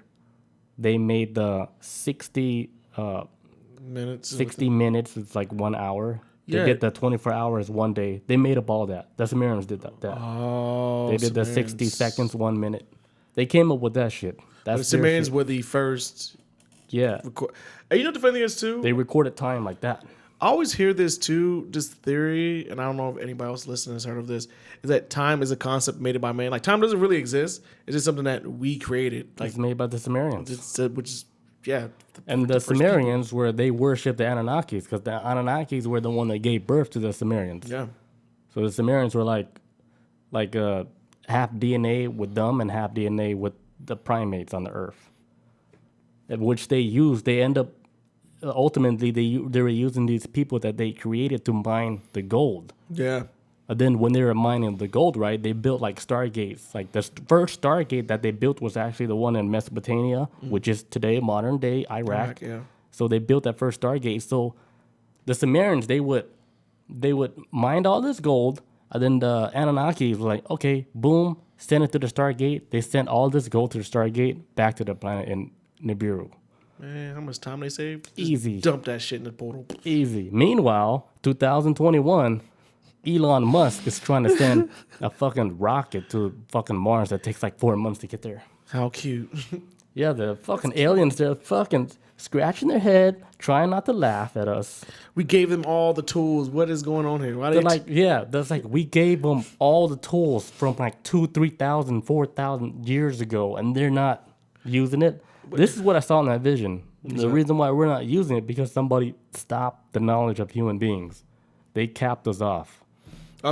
They made the 60 minutes, it's like 1 hour. They Yeah. did the 24 hours 1 day. They made up all that. The Sumerians did that. Oh, They did the 60 seconds 1 minute. They came up with that shit. The That's their Sumerians shit. were the first. Yeah. And you know what the funny thing is too? They recorded time like that. I always hear this too, this theory, and I don't know if anybody else listening has heard of this, is that time is a concept made by man. Like time doesn't really exist. It's just something that we created. Like It's made by the Sumerians. which is yeah. And the first people. Sumerians were, they worshipped the Anunnakis because the Anunnakis were the one that gave birth to the Sumerians. Yeah. So the Sumerians were like half DNA with them and half DNA with the primates on the earth, which they used. They end up ultimately they were using these people that they created to mine the gold. Yeah. And then when they were mining the gold, right, they built like stargates. Like the first stargate that they built was actually the one in Mesopotamia, which is today modern day Iraq. Yeah. So they built that first stargate. So the Sumerians, they would mine all this gold, and then the Anunnakis were like, okay, boom, send it to the stargate. They sent all this gold to the stargate back to the planet in Nibiru. Man, how much time they saved? Just Easy. Dump that shit in the portal. Easy. Meanwhile, 2021, Elon Musk is trying to send a fucking rocket to fucking Mars that takes like 4 months to get there. How cute. Yeah, the fucking aliens, they're fucking scratching their head, trying not to laugh at us. We gave them all the tools. What is going on here? Why They're they like, yeah, that's like we gave them all the tools from like 2,000, 3,000, 4,000 years ago, and they're not using it. This is what I saw in that vision. The reason why we're not using it because somebody stopped the knowledge of human beings. They capped us off.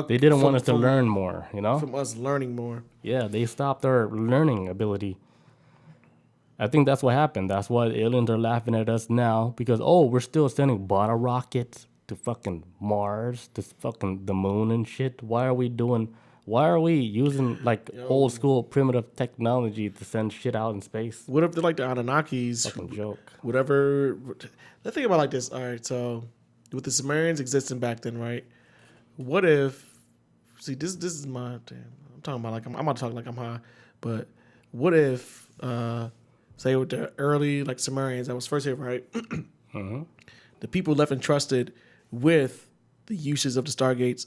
They didn't want us to learn more, you know? From us learning more. Yeah, they stopped our learning ability. I think that's what happened. That's why the aliens are laughing at us now because, we're still sending bottle rockets to fucking Mars, to fucking the moon and shit. Why are we using like old school primitive technology to send shit out in space? What if they're like the Anunnakis? Fucking joke. Whatever. Let's think about it like this. All right, so with the Sumerians existing back then, right? What if? See, this is my damn. I'm talking about like I'm about to talk like I'm high, but what if? Say with the early like Sumerians that was first here, right? The people left entrusted with the uses of the stargates,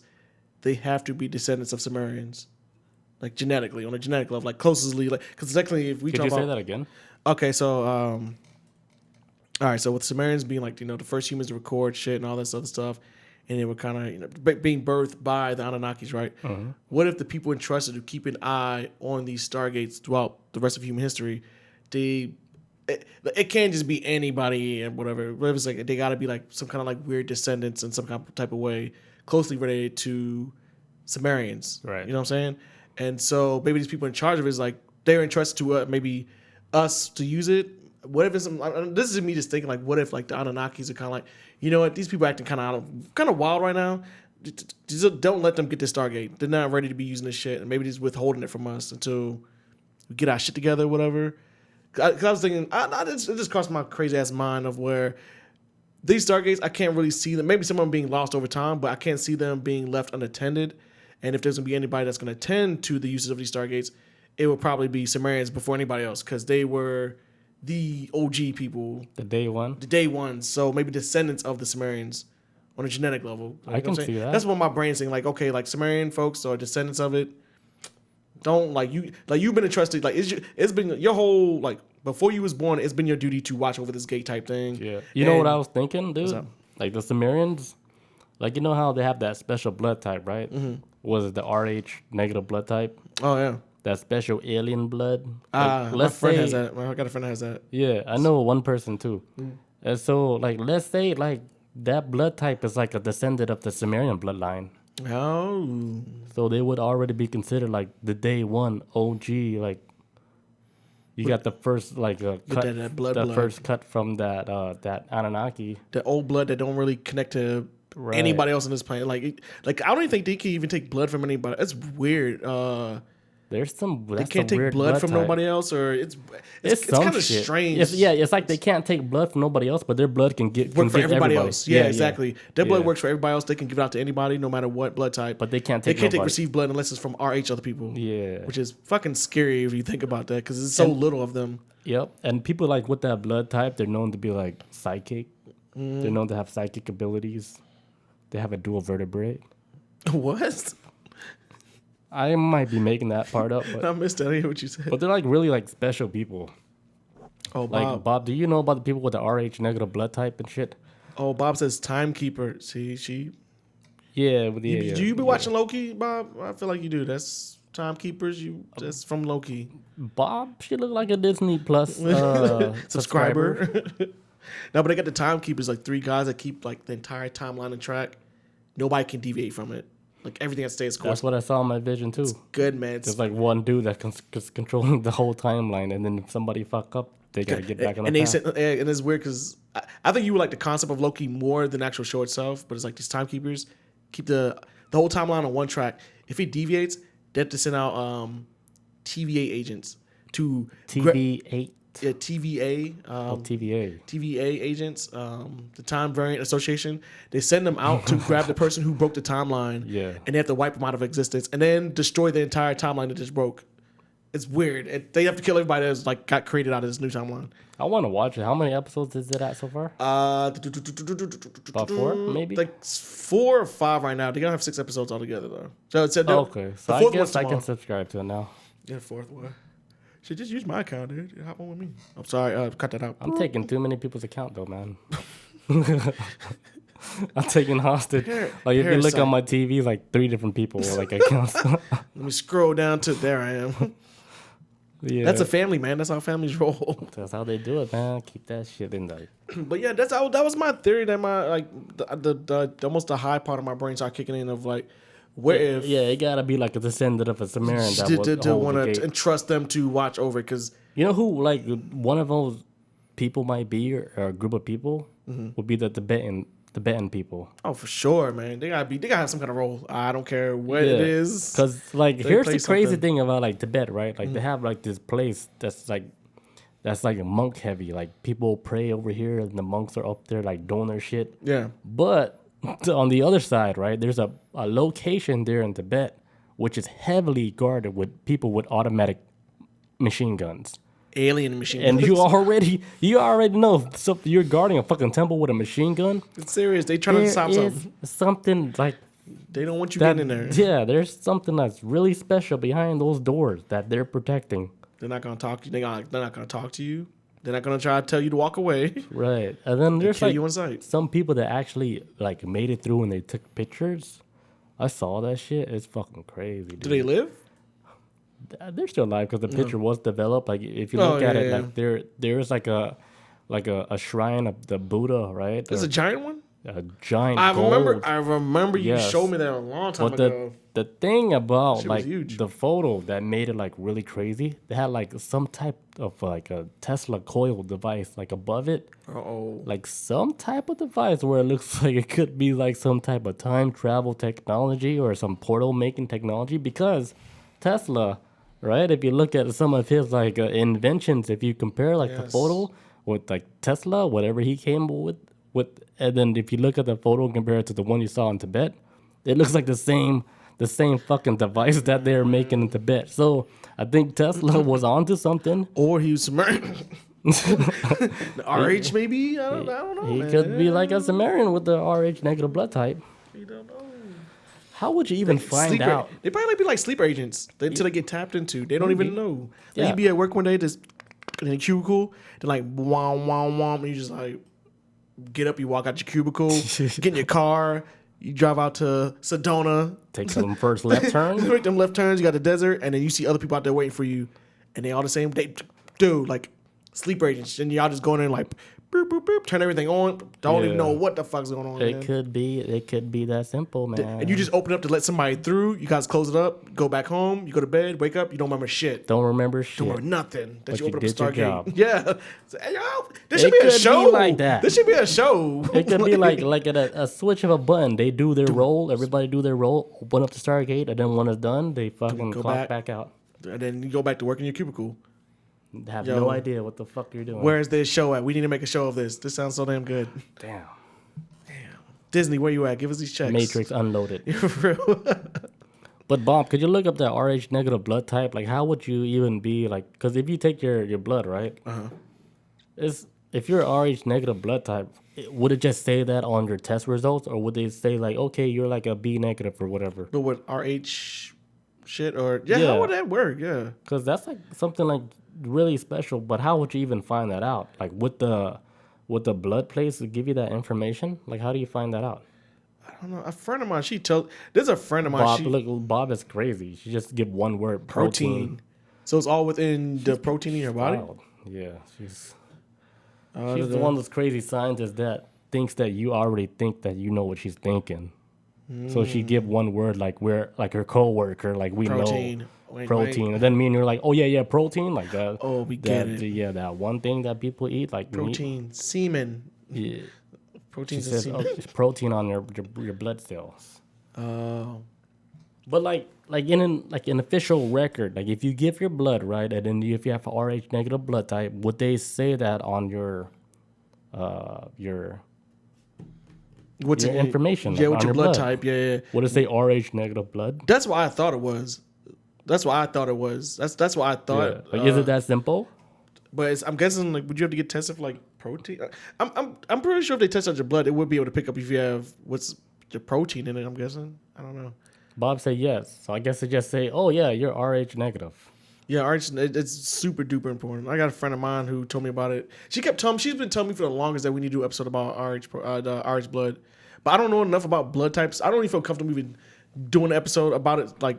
they have to be descendants of Sumerians, like genetically on a genetic level, like closely, like because technically if we Could talk you say about that again? okay, so all right, so with Sumerians being like the first humans to record shit and all this other stuff, and they were kind of being birthed by the Anunnakis, right? What if the people entrusted to keep an eye on these stargates throughout the rest of human history? It can't just be anybody and whatever. It's like they got to be like some kind of like weird descendants in some kind of type of way, closely related to Sumerians. Right. You know what I'm saying? And so maybe these people in charge of it is like they're entrusted to maybe us to use it. What if it's this is me just thinking like what if like the Anunnakis are kind of like what these people acting kind of wild right now. Just don't let them get this Stargate. They're not ready to be using this shit, and maybe just withholding it from us until we get our shit together, whatever. Because I was thinking, it just crossed my crazy ass mind of where these Stargates, I can't really see them. Maybe some of them being lost over time, but I can't see them being left unattended. And if there's going to be anybody that's going to attend to the uses of these Stargates, it would probably be Sumerians before anybody else because they were the OG people. The day one? The day ones. So maybe descendants of the Sumerians on a genetic level. I can see that. That's what my brain's saying. Like, okay, like Sumerian folks are descendants of it. Don't you've been entrusted, like it's been your whole, like before you was born, it's been your duty to watch over this gate type thing. Yeah. You know what I was thinking, dude? Like the Sumerians, like you know how they have that special blood type, right? Was it the Rh negative blood type? Oh yeah. That special alien blood. Like, my friend has that. I got a friend that has that. Yeah, I know one person too. And so like let's say like that blood type is like a descendant of the Sumerian bloodline. Oh. So they would already be considered like the day one OG, like you got the first like cut, that blood. First cut from that Anunnaki. The old blood that don't really connect to anybody else on this planet. Like I don't even think they can even take blood from anybody. It's weird. There's some. They can't take blood from nobody else, or it's kind of strange. It's like they can't take blood from nobody else, but their blood can work for everybody everybody. else. Yeah, exactly. Their blood works for everybody else. They can give it out to anybody, no matter what blood type. But they can't take. Received blood unless it's from RH other people. Yeah, which is fucking scary if you think about that, because there's so little of them. Yep, and people like with that blood type, they're known to be like psychic. They're known to have psychic abilities. They have a dual vertebrae. What? I might be making that part up, but I missed that. I hear what you said. But they're like really like special people. Oh, like Bob, do you know about the people with the Rh negative blood type and shit? Oh, Bob says timekeeper. See, she. Yeah, do you be watching Loki, Bob? I feel like you do. That's timekeepers. That's from Loki. Bob, she look like a Disney Plus subscriber. No, but they got the timekeepers, like 3 guys that keep like the entire timeline in track. Nobody can deviate from it. Like everything that stays course. That's what I saw in my vision too. It's good, man. There's like one dude that's controlling the whole timeline, and then if somebody fuck up, they gotta get back on the path. And it's weird because I think you would like the concept of Loki more than the actual show itself. But it's like these timekeepers keep the whole timeline on one track. If it deviates, they have to send out TVA agents to TVA. Yeah, TVA. TVA agents, the Time Variant Association. They send them out to grab the person who broke the timeline. Yeah. And they have to wipe them out of existence and then destroy the entire timeline that just broke. It's weird. They have to kill everybody that's like got created out of this new timeline. I want to watch it. How many episodes is it at so far? About 4, maybe? Like 4 or 5 right now. They're going to have 6 episodes altogether, though. So it's okay. So I guess I can subscribe to it now. Yeah, 4th one. Should just use my account, dude. Hop on with me. I'm sorry. Cut that out. I'm taking too many people's account though, man. I'm taking hostage. Like if you look Parasite. on my TV, like 3 different people with like accounts. Let me scroll down to there. I am. Yeah, That's a family, man. That's how families roll. that's how they do it, man. Keep that shit in there. But yeah, that was my theory that my like the almost the high part of my brain started kicking in of like, what if Yeah, it gotta be like a descendant of a Samaritan that would to hold want the to gate. entrust them to watch over because You know who like one of those people might be, or a group of people would be the Tibetan people. oh for sure, man, they gotta have some kind of role. I don't care what it is. Because like They here's play the crazy something. thing about like Tibet, right? Like they have like this place that's like a monk heavy. Like people pray over here and the monks are up there like doing their shit. Yeah, But on the other side, right, there's a location there in Tibet which is heavily guarded with people with automatic machine guns. alien machine. And guns. you already know, so you're guarding a fucking temple with a machine gun. It's serious. They trying to There stop is something. something like They don't want you that. getting in there. Yeah, there's something that's really special behind those doors that they're protecting. They're not gonna talk to you. They're not gonna talk to you. They're not gonna try to tell you to walk away. Right. And then there's Kill like you on sight. some people that actually like made it through and they took pictures. I saw that shit. It's fucking crazy, dude. Do they live? They're still alive because the picture was developed. Like if you Oh, look at yeah, it, yeah. like there's like a shrine of the Buddha, right? There's a giant one. a giant I gold. remember you Yes. showed me that a long time But ago. the thing about Shit was like huge. the photo that made it like really crazy, they had like some type of like a Tesla coil device like above it, Oh, like some type of device where it looks like it could be like some type of time travel technology or some portal making technology, because Tesla, right? If you look at some of his like inventions, if you compare like the Yes. photo with like Tesla, whatever he came with, and then if you look at the photo and compare it to the one you saw in Tibet, it looks like the same fucking device that they're making in Tibet. So I think Tesla was onto something. or he was Samaritan. RH maybe. I don't know. He man. could be like a Sumerian with the Rh negative blood type. You don't know. How would you even find Sleeper- out? They probably be like sleeper agents until they get tapped into. They don't even know. Like, Yeah. you be at work one day, just in a cubicle, they're like wow, wow, wow, and you just like get up, you walk out your cubicle, get in your car, you drive out to Sedona, Take some first left turn. make them left turns. You got the desert, and then you see other people out there waiting for you, and they all the same. They do like sleeper agents, and y'all just going in like boop boop boop, turn everything on. Don't even Yeah. know what the fuck's going on. It man. could be that simple, man. And you just open up to let somebody through. You guys close it up, go back home. You go to bed, wake up. You don't remember shit. don't remember shit. Don't remember nothing. That But you you open up a did your Stargate. job. Yeah. So, hey, yo, this It should be a could be show like that. This should be a show. It could be like at a switch of a button. They do their role. Everybody do their role. Open up the Stargate, and then when it's done, they fucking go clock back. back out. And then you go back to work in your cubicle. Have Yo. no idea what the fuck you're doing. Where's this show at? We need to make a show of this. This sounds so damn good. Damn. Disney, where you at? Give us these checks. Matrix unloaded. For real. But Bob, could you look up that Rh negative blood type? Like, how would you even be like? Because if you take your blood, right? If you're Rh negative blood type, would it just say that on your test results, or would they say like, okay, you're like a B negative or whatever? But with RH shit or how Yeah. would that work? Yeah. Because that's like something like really special. But how would you even find that out? Like, with the blood place to give you that information? Like, how do you find that out? I don't know. A friend of mine, there's a friend of mine. Bob, look, Bob is crazy. She just give one word: protein. So it's all within the protein in your body. Wild. Yeah, she's Uh, the one of those crazy scientists that thinks that you already think that you know what she's thinking. So she give one word like we're like her coworker, like we Protein. know Wait, protein, and then me and you're like, oh yeah, protein, like that. Oh, we get that, it. Yeah, that one thing that people eat, like meat. Protein, semen. Yeah. She Protein's a says semen. it's protein on your blood cells. Oh. But like in an official record, like if you give your blood, right, and then if you have a Rh negative blood type, would they say that on your What's your in information? Yeah, like, with on your blood blood type. Yeah. Would it say Rh negative blood? That's what I thought it was. That's what I thought it was. That's what I thought. Like, is it that simple? But I'm guessing like, would you have to get tested for like protein? I'm pretty sure if they test out your blood, it would be able to pick up if you have what's your protein in it. I'm guessing. I don't know. Bob said yes. So I guess they just say, oh yeah, you're Rh negative. Yeah, arch. It's super duper important. I got a friend of mine who told me about it. She kept telling me, she's been telling me for the longest that we need to do an episode about the RH blood. But I don't know enough about blood types. I don't even feel comfortable even doing an episode about it. Like,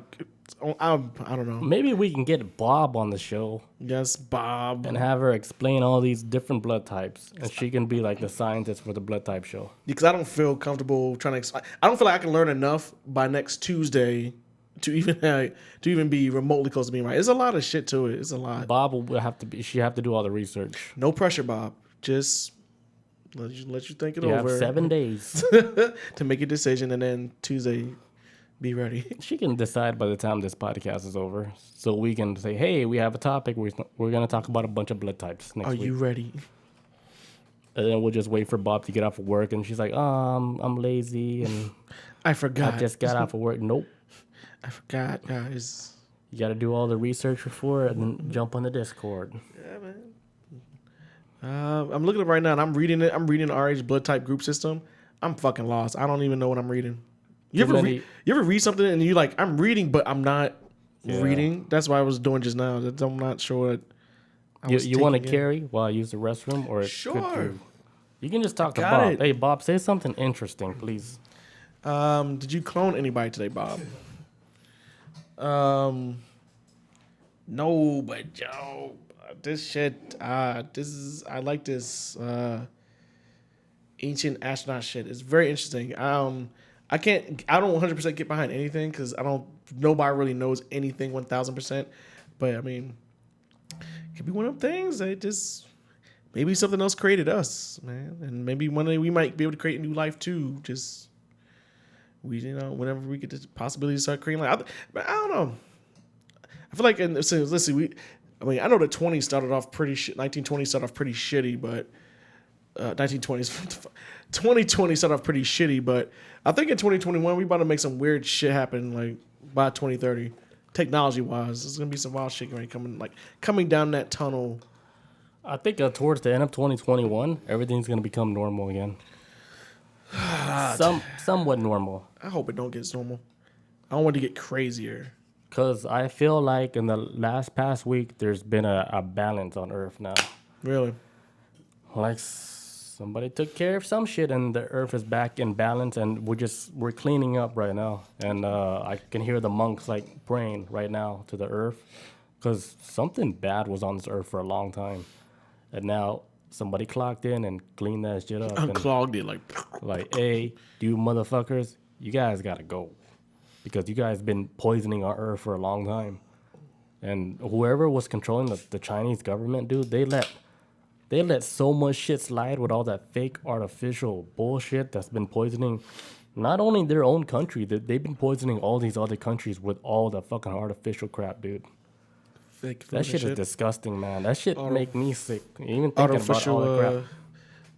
I don't know. Maybe we can get Bob on the show Yes, Bob. and have her explain all these different blood types, and she can be like the scientist for the blood type show. Because I don't feel comfortable trying to. I don't feel like I can learn enough by next Tuesday to even be remotely close to being right. There's a lot of shit to it. It's a lot. Bob will have to be. She have to do all the research. No pressure, Bob. Just let you think it You over. have 7 days. to make a decision, and then Tuesday, be ready. She can decide by the time this podcast is over, so we can say, "Hey, we have a topic. We're gonna talk about a bunch of blood types next Are week." you ready? And then we'll just wait for Bob to get off of work, and she's like, I'm lazy, and I forgot. I just got off of work. Nope. I forgot, guys. You got to do all the research before and then jump on the Discord. Yeah, man. I'm looking at it right now, and I'm reading it. I'm reading the RH blood type group system. I'm fucking lost. I don't even know what I'm reading. You ever read something and you like, I'm reading, but I'm not reading? That's what I was doing just now. I'm not sure what I was You want to taking in. carry while I use the restroom? Or Sure. You can just talk to got Bob. it. Hey, Bob, say something interesting, please. Did you clone anybody today, Bob? No, but yo, this shit. I like this ancient astronaut shit. It's very interesting. I don't 100% get behind anything because nobody really knows anything 1000%. But I mean, it could be one of them things that just maybe something else created us, man, and maybe one day we might be able to create a new life too. Just whenever we get the possibility to start creating life. But I don't know. I feel like, let's see, I know the 20s started off pretty shit. 1920 started off pretty shitty, but 1920s, 2020 started off pretty shitty. But I think in 2021 we about to make some weird shit happen. Like by 2030, technology wise, there's gonna be some wild shit coming down that tunnel. I think towards the end of 2021, everything's going to become normal again. Somewhat normal. I hope it don't get normal. I don't want it to get crazier. Because I feel like in the past week, there's been a balance on Earth now. Really? Like somebody took care of some shit and the Earth is back in balance, and we're cleaning up right now. And I can hear the monks like praying right now to the Earth because something bad was on this Earth for a long time. And now somebody clocked in and cleaned that shit up. Unclogged it Like, hey, you motherfuckers, you guys gotta go. Because you guys been poisoning our Earth for a long time. And whoever was controlling the Chinese government, dude, they let so much shit slide with all that fake artificial bullshit that's been poisoning not only their own country, they've been poisoning all these other countries with all the fucking artificial crap, dude. That shit is disgusting, man. That shit make me sick. Even thinking about all the crap.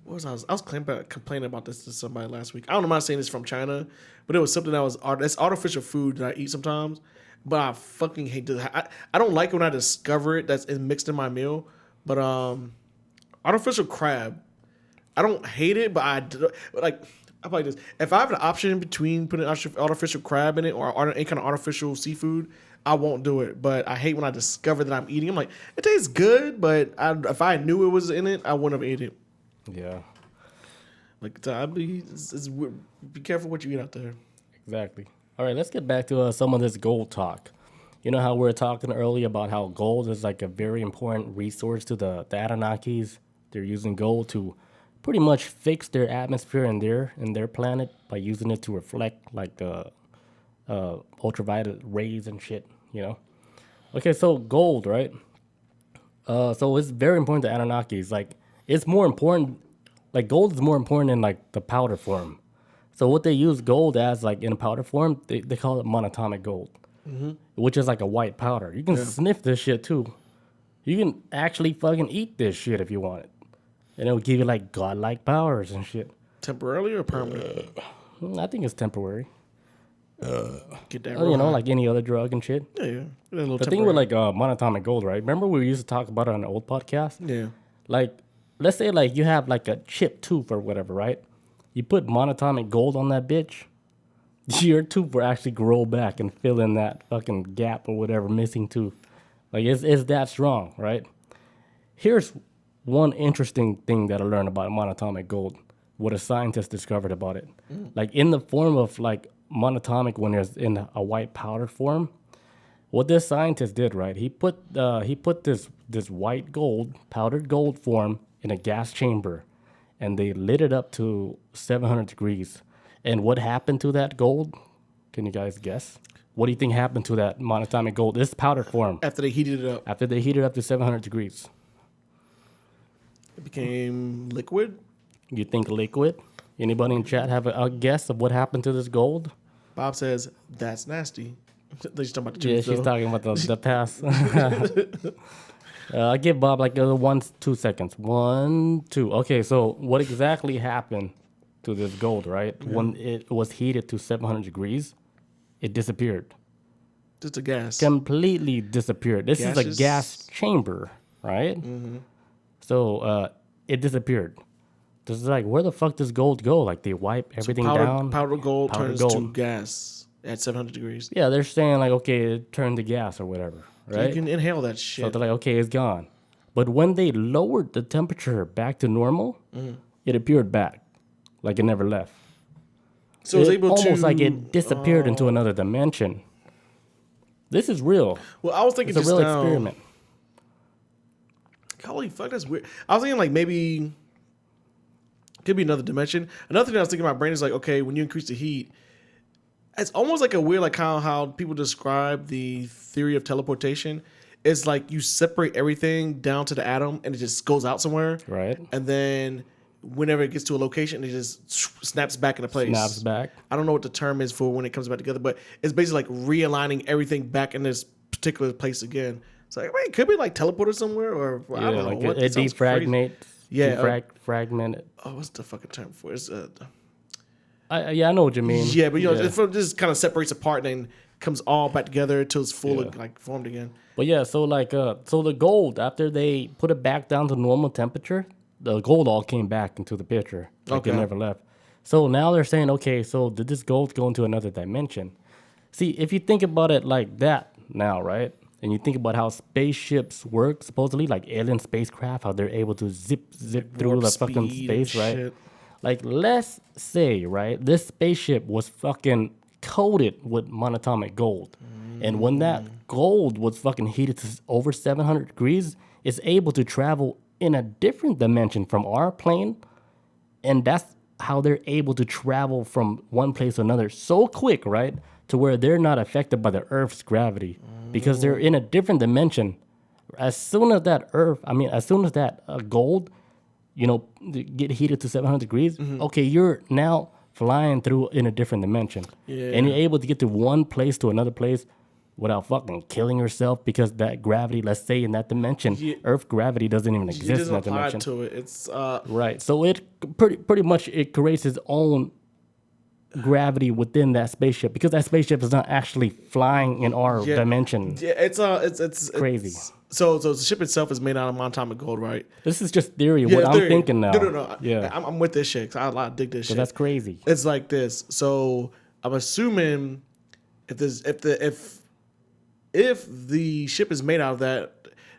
I was complaining about this to somebody last week. I don't know, I'm not saying this from China, but it was something that's artificial food that I eat sometimes. But I fucking hate this. I don't like it when I discover it that's mixed in my meal. But artificial crab, I don't hate it, but I'm like this. If I have an option between putting artificial crab in it or any kind of artificial seafood, I won't do it. But I hate when I discover that I'm eating. I'm like, it tastes good, but if I knew it was in it, I wouldn't have ate it. Yeah. Like, be careful what you eat out there. Exactly. All right, let's get back to some of this gold talk. You know how we were talking earlier about how gold is like a very important resource to the Anunnakis. They're using gold to pretty much fix their atmosphere in their planet by using it to reflect like the ultraviolet rays and shit, you know? Okay, so gold, right? So it's very important to Anunnakis. Like, it's more important, like gold is more important in like the powder form. So what they use gold as, like in a powder form, they call it monatomic gold, which is like a white powder. You can sniff this shit too. You can actually fucking eat this shit if you want it. And it'll give you like godlike powers and shit. Temporarily or permanent? I think it's temporary. Get that You know, like any other drug and shit. Yeah. The thing with like monatomic gold, right? Remember we used to talk about it on an old podcast? Yeah. Like, let's say like you have like a chipped tooth or whatever, right? You put monatomic gold on that bitch, your tooth will actually grow back and fill in that fucking gap or whatever missing tooth. Like, it's that strong, right? Here's one interesting thing that I learned about monatomic gold. What a scientist discovered about it. Like, in the form of, like, monatomic when it's in a white powder form, what this scientist did, right? He put this white gold, powdered gold form in a gas chamber, and they lit it up to 700 degrees. And what happened to that gold? Can you guys guess? What do you think happened to that monatomic gold? This powder form. After they heated it up, After they heated it up to 700 degrees. it became liquid. You think liquid? Anybody in chat have a guess of what happened to this gold? Bob says that's nasty. She's talking about the Yeah, chips, she's though. talking about the past. I'll give Bob like 2 seconds. 1, 2. Okay, so what exactly happened to this gold, right? Yeah. When it was heated to 700 degrees, it disappeared. Just a gas. Completely disappeared. This is a gas chamber, right? Mm-hmm. So it disappeared. This is like, where the fuck does gold go? Like, they wipe everything down. Powdered gold Powdered turns to gold. gas at 700 degrees. Yeah, they're saying like, okay, it turned to gas or whatever, right? You can inhale that So shit. they're like, okay, it's gone. But when they lowered the temperature back to normal, it appeared back, like it never left. So it's able to almost like it disappeared into another dimension. This is real. Well, I was thinking It's a just real now. experiment. Holy fuck, that's weird. I was thinking like maybe could be another dimension. Another thing I was thinking in my brain is like, okay, when you increase the heat, it's almost like a weird, like how people describe the theory of teleportation. It's like you separate everything down to the atom and it just goes out somewhere. Right. And then whenever it gets to a location, it just snaps back into place. Snaps back. I don't know what the term is for when it comes back together, but it's basically like realigning everything back in this particular place again. It's like, wait, it could be like teleported somewhere, or I don't know. Like What? it sounds crazy. defragments. Yeah, Fragmented. Oh, what's the fucking term for it? It's, I know what you mean. yeah, but you know, it just kind of separates apart and then comes all back together until it's full of like formed again. But yeah, so like so the gold, after they put it back down to normal temperature, the gold all came back into the picture. Like it never left. So now they're saying, okay, so did this gold go into another dimension? See, if you think about it like that now, right? And you think about how spaceships work, supposedly, like alien spacecraft, how they're able to zip through Warp the fucking speed space, and right? shit. Like, let's say, right, this spaceship was fucking coated with monatomic gold. And when that gold was fucking heated to over 700 degrees, it's able to travel in a different dimension from our plane. And that's how they're able to travel from one place to another so quick, right? To where they're not affected by the Earth's gravity because they're in a different dimension. As soon as that gold, get heated to 700 degrees, okay, you're now flying through in a different dimension. Yeah. And you're able to get to one place to another place without fucking killing yourself because that gravity, let's say in that dimension, Earth gravity doesn't even It exist doesn't in that apply dimension. to it. It's Right. So it pretty much it creates its own gravity within that spaceship because that spaceship is not actually flying in our dimension. yeah, it's Crazy. So the ship itself is made out of monatomic gold, right? This is just theory. What I'm theory. thinking now. No. Yeah. I'm with this shit. 'Cause I dig this So shit. that's crazy. It's like this. So I'm assuming if the ship is made out of that,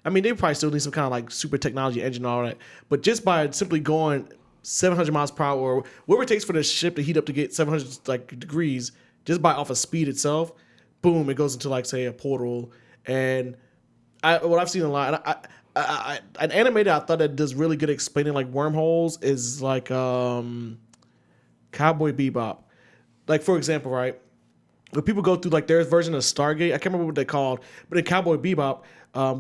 I mean, they probably still need some kind of like super technology engine and all that. But just by simply going 700 miles per hour, or whatever it takes for the ship to heat up to get 700 like degrees, just by off of speed itself, boom, it goes into like say a portal. And what I've seen a lot, an animator I thought that does really good explaining like wormholes is like Cowboy Bebop. Like for example, right? When people go through like their version of Stargate, I can't remember what they're called, but in Cowboy Bebop,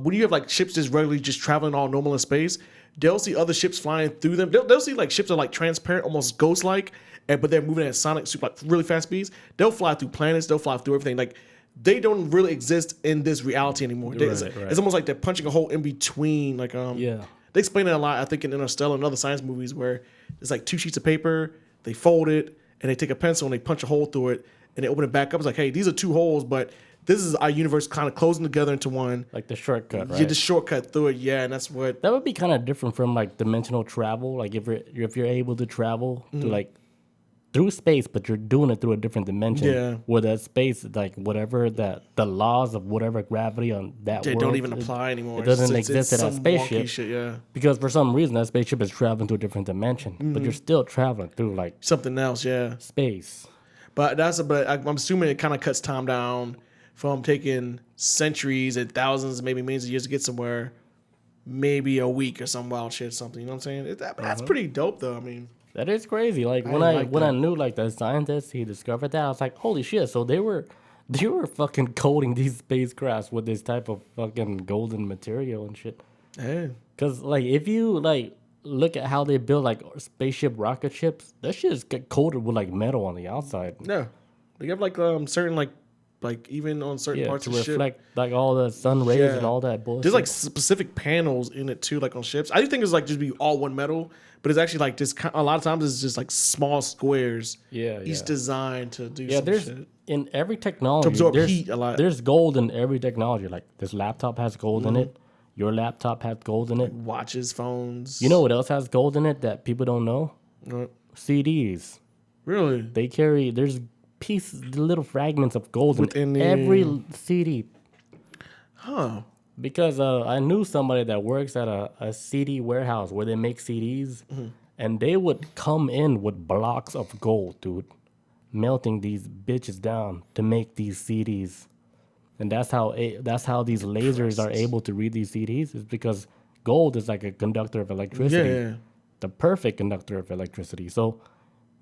when you have like ships just regularly just traveling all normal in space, they'll see other ships flying through them. They'll see like ships are like transparent, almost ghost-like, but they're moving at sonic, super like really fast speeds. They'll fly through planets. They'll fly through everything. Like they don't really exist in this reality anymore. It's almost like they're punching a hole in between. Like they explain it a lot. I think in Interstellar and other science movies where it's like two sheets of paper, they fold it and they take a pencil and they punch a hole through it and they open it back up. It's like, hey, these are two holes, but this is our universe kind of closing together into one. Like the shortcut, right? Yeah, the shortcut through it. Yeah, and that's what. That would be kind of different from like dimensional travel. Like if you're able to travel to like through space, but you're doing it through a different dimension. Yeah. Where that space, like whatever that the laws of whatever gravity on that They world, don't even apply anymore. It doesn't It's exist in that some spaceship wonky shit, yeah. because for some reason that spaceship is traveling to a different dimension, but you're still traveling through like Something else, yeah. space. But I'm assuming it kind of cuts time down from taking centuries and thousands, maybe millions of years to get somewhere. Maybe a week or some wild shit, something. You know what I'm saying? That's pretty dope, though. I mean, That is crazy. Like when like I that. knew like the scientist he discovered that, I was like, holy shit! So they were fucking coating these spacecrafts with this type of fucking golden material and shit. hey, Cause like if you like look at how they build like spaceship rocket ships, that shit is coated with like metal on the outside. no, they have like certain like even on certain Yeah, parts to of the ship. reflect like all the sun rays Yeah. and all that bullshit. There's like specific panels in it too, like on ships. I just think it's like just be all one metal, but it's actually like just a lot of times it's just like small squares. Yeah, each yeah. designed to do Yeah, some there's shit. in every technology. absorb there's, heat a lot. There's gold in every technology. Like this laptop has gold Mm-hmm. in it. Your laptop has gold in it. Watches, phones. You know what else has gold in it that people don't know? CDs. Really? They carry there's pieces, little fragments of gold Within in the- every CD. Huh. Because I knew somebody that works at a CD warehouse where they make CDs, and they would come in with blocks of gold, dude, melting these bitches down to make these CDs, and that's how these lasers are able to read these CDs is because gold is like a conductor of electricity, Yeah. the perfect conductor of electricity. So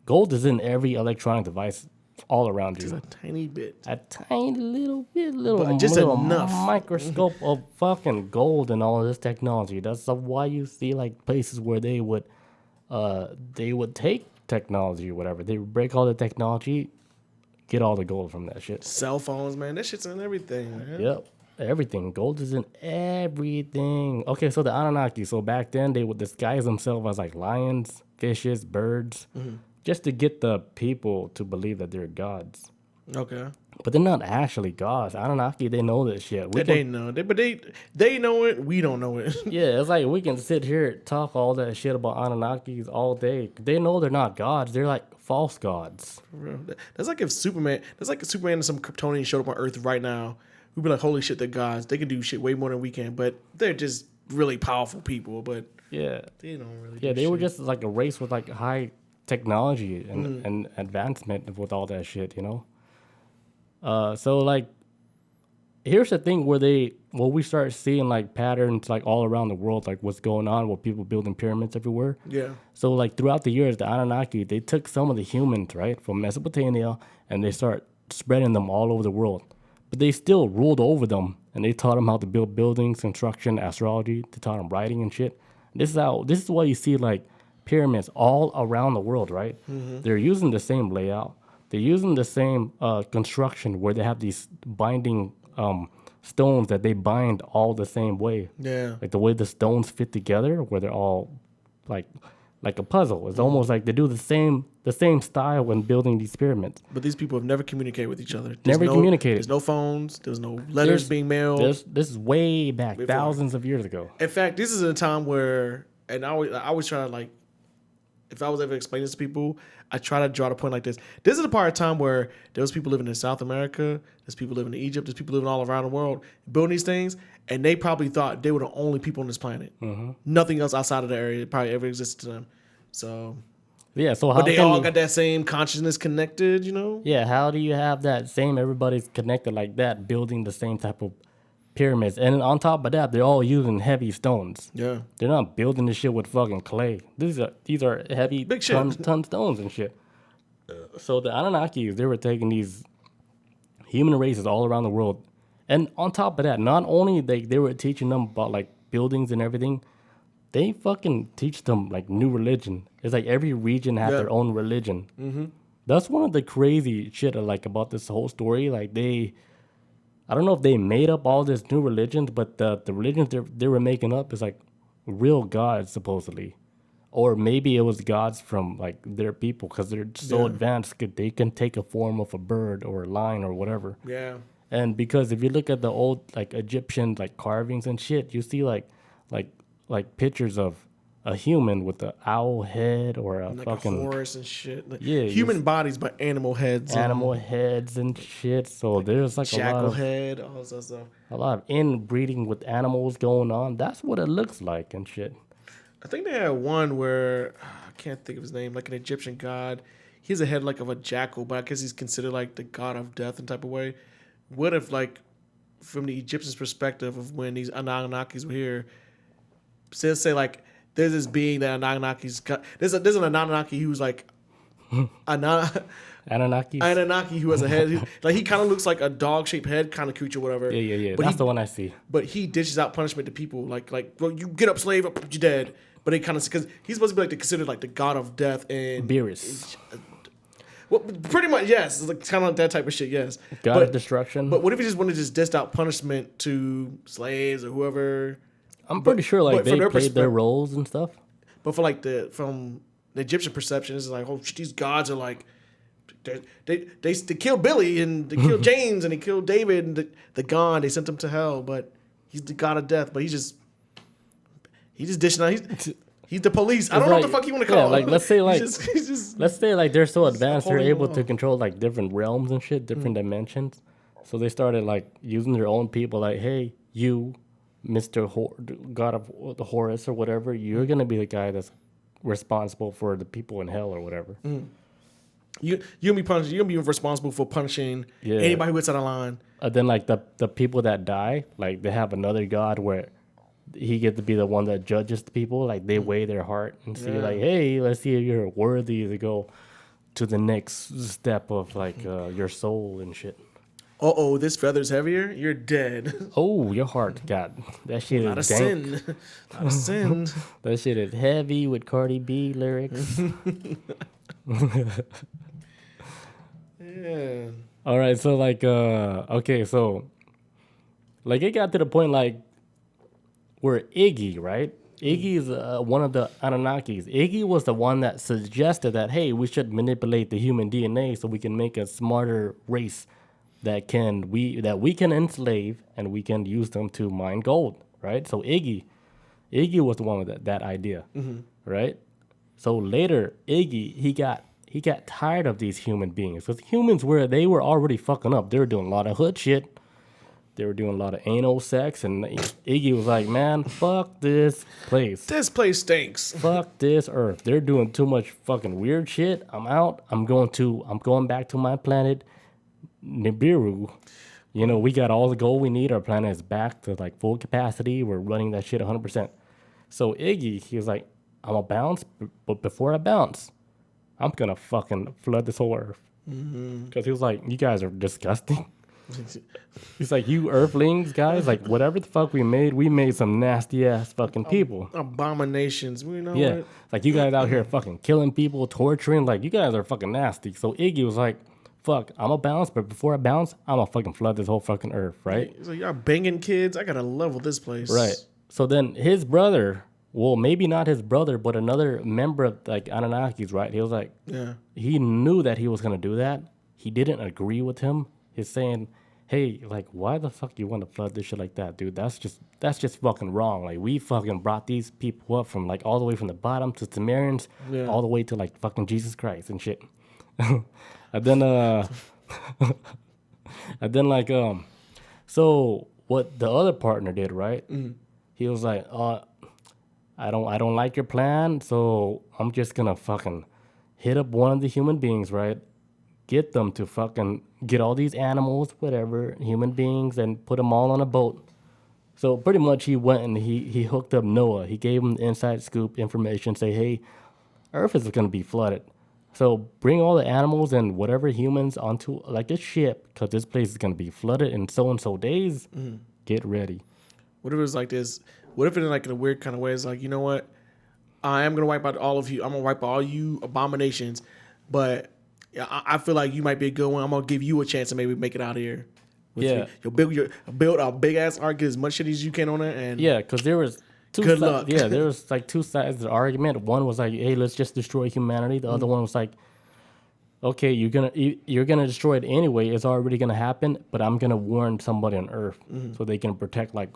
gold is in every electronic device all around you. Just a tiny bit. A tiny little bit, But just little enough. microscope of fucking gold and all of this technology. That's why you see like places where they would take technology or whatever. They would break all the technology, get all the gold from that shit. Cell phones, man. That shit's in everything, man. Yep, everything. Gold is in everything. Okay, so the Anunnaki. So back then they would disguise themselves as like lions, fishes, birds, just to get the people to believe that they're gods. Okay. But they're not actually gods. Anunnaki, they know this shit. They know. They know it. We don't know it. Yeah, it's like we can sit here talk all that shit about Anunnakis all day. They know they're not gods. They're like false gods. For real. That's like if Superman. That's like if Superman and some Kryptonian showed up on Earth right now. We'd be like, holy shit, they're gods. They can do shit way more than we can. But they're just really powerful people. But Yeah. they don't really. Yeah, do they were shit. just like a race with like high technology and advancement with all that shit, you know? So like here's the thing where we start seeing like patterns like all around the world, like what's going on with people building pyramids everywhere. Yeah. So like throughout the years, the Anunnaki, they took some of the humans, right, from Mesopotamia and they start spreading them all over the world. But they still ruled over them and they taught them how to build buildings, construction, astrology. They taught them writing and shit. This is why you see like pyramids all around the world, right? They're using the same layout. They're using the same construction where they have these binding stones that they bind all the same way. Yeah. Like the way the stones fit together, where they're all like a puzzle. It's almost like they do the same style when building these pyramids. But these people have never communicated with each other. Never communicated. There's no phones. There's no letters being mailed. This is way back, thousands of years ago. In fact, this is a time where, and I always try to like, if I was ever explaining this to people, I try to draw the point like this. This is a part of time where there was people living in South America, there's people living in Egypt, there's people living all around the world building these things, and they probably thought they were the only people on this planet. Nothing else outside of the area probably ever existed to them. So, Yeah, so how but they can all you- got that same consciousness connected, you know? Yeah, how do you have that same everybody's connected like that, building the same type of pyramids? And on top of that, they're all using heavy stones. Yeah. They're not building this shit with fucking clay. These are heavy Big shit. ton stones and shit. So the Anunnaki, they were taking these human races all around the world. And on top of that, not only they were teaching them about like buildings and everything, they fucking teach them like new religion. It's like every region had their own religion. That's one of the crazy shit I like about this whole story. Like I don't know if they made up all this new religions, but the religions they were making up is like real gods supposedly, or maybe it was gods from like their people because they're so advanced they can take a form of a bird or a lion or whatever. Yeah. And because if you look at the old like Egyptian like carvings and shit, you see like pictures of a human with an owl head or a like fucking a horse and shit. Like yeah, human bodies, but animal heads. animal heads and shit. So there's like Jackal head, all that stuff. a lot of inbreeding with animals going on. That's what it looks like and shit. I think they had one where I can't think of his name, like an Egyptian god. He has a head like of a jackal, but I guess he's considered like the god of death and type of way. What if, like, from the Egyptians' perspective of when these Anunnakis were here, say like there's this being that Anunnaki's got. There's an Anunnaki who's like Anunnaki. Anunnaki who has a head. Like he kind of looks like a dog shaped head kind of creature, whatever. Yeah. But That's the one I see. But he dishes out punishment to people, like, well, you get up, slave, up, you're dead. But they kind of, because he's supposed to be like considered like the god of death and Beerus. Well, pretty much yes, it's like kind of like that type of shit. Yes, God of destruction. But what if he just wanted to just dish out punishment to slaves or whoever? I'm pretty sure like they played their roles and stuff. But for like from the Egyptian perception, it's like, oh, these gods are like. They killed Billy and they killed James and they killed David and the God. They sent him to hell, but he's the god of death. But he's just dishing out. He's the police. I don't know what the fuck you want to call him. Like let's say like let's say like they're so advanced they're able to on. control like different realms and shit, different dimensions. So they started like using their own people. Like, hey, you, Mister God of the Horus or whatever, you're gonna be the guy that's responsible for the people in hell or whatever. You're gonna be punished. You're gonna be responsible for punishing anybody who gets out of line. Then like the people that die, like they have another god where he get to be the one that judges the people. Like they weigh their heart and see like, hey, let's see if you're worthy to go to the next step of like your soul and shit. Oh, this feather's heavier. You're dead. Oh, your heart got that shit. Not a is dank. sin. Not a sin. That shit is heavy with Cardi B lyrics. Yeah. All right, so like okay, so like it got to the point like where Iggy, right? Iggy is one of the Anunnakis. Iggy was the one that suggested that, hey, we should manipulate the human DNA so we can make a smarter race that we can enslave and we can use them to mine gold, right? So Iggy was the one with that idea, right? So later, Iggy he got tired of these human beings because humans they were already fucking up. They were doing a lot of hood shit. They were doing a lot of anal sex, and Iggy was like, man, fuck this place. This place stinks. Fuck this earth. They're doing too much fucking weird shit. I'm out. I'm going back to my planet, Nibiru. You know, we got all the gold we need. Our planet is back to like full capacity. We're running that shit 100%. So Iggy, he was like, I'm gonna bounce, but before I bounce, I'm gonna fucking flood this whole earth. Because he was like, you guys are disgusting. He's like, you earthlings, guys, like whatever the fuck we made some nasty ass fucking people. Abominations. We know Yeah. it. Like you guys out here fucking killing people, torturing, like you guys are fucking nasty. So Iggy was like, fuck, I'm gonna bounce, but before I bounce, I'm gonna fucking flood this whole fucking earth, right? He's like, y'all banging kids. I gotta level this place. Right. So then his brother, well, maybe not his brother, but another member of like Anunnakis, right? He was like, Yeah. he knew that he was gonna do that. He didn't agree with him. He's saying, hey, like, why the fuck you want to flood this shit like that, dude? That's just fucking wrong. Like, we fucking brought these people up from like all the way from the bottom to Sumerians, all the way to like fucking Jesus Christ and shit. and then like so what the other partner did, right? He was like, I don't like your plan, so I'm just gonna fucking hit up one of the human beings, right? Get them to fucking get all these animals, whatever, human beings, and put them all on a boat. So pretty much he went and he hooked up Noah. He gave him the inside scoop information, say, hey, Earth is going to be flooded. So bring all the animals and whatever humans onto like a ship because this place is going to be flooded in so-and-so days. Get ready. What if it was like this? What if it like in a weird kind of way? It's like, you know what? I am going to wipe out all of you. I'm going to wipe out all you abominations. But I feel like you might be a good one. I'm going to give you a chance to maybe make it out of here. You'll build a big ass arc, get as much shit as you can on it. And yeah, because there was good luck. Yeah, there was like two sides of the argument. One was like, hey, let's just destroy humanity. The other one was like, okay, you're gonna destroy it anyway. It's already gonna happen, but I'm gonna warn somebody on Earth so they can protect like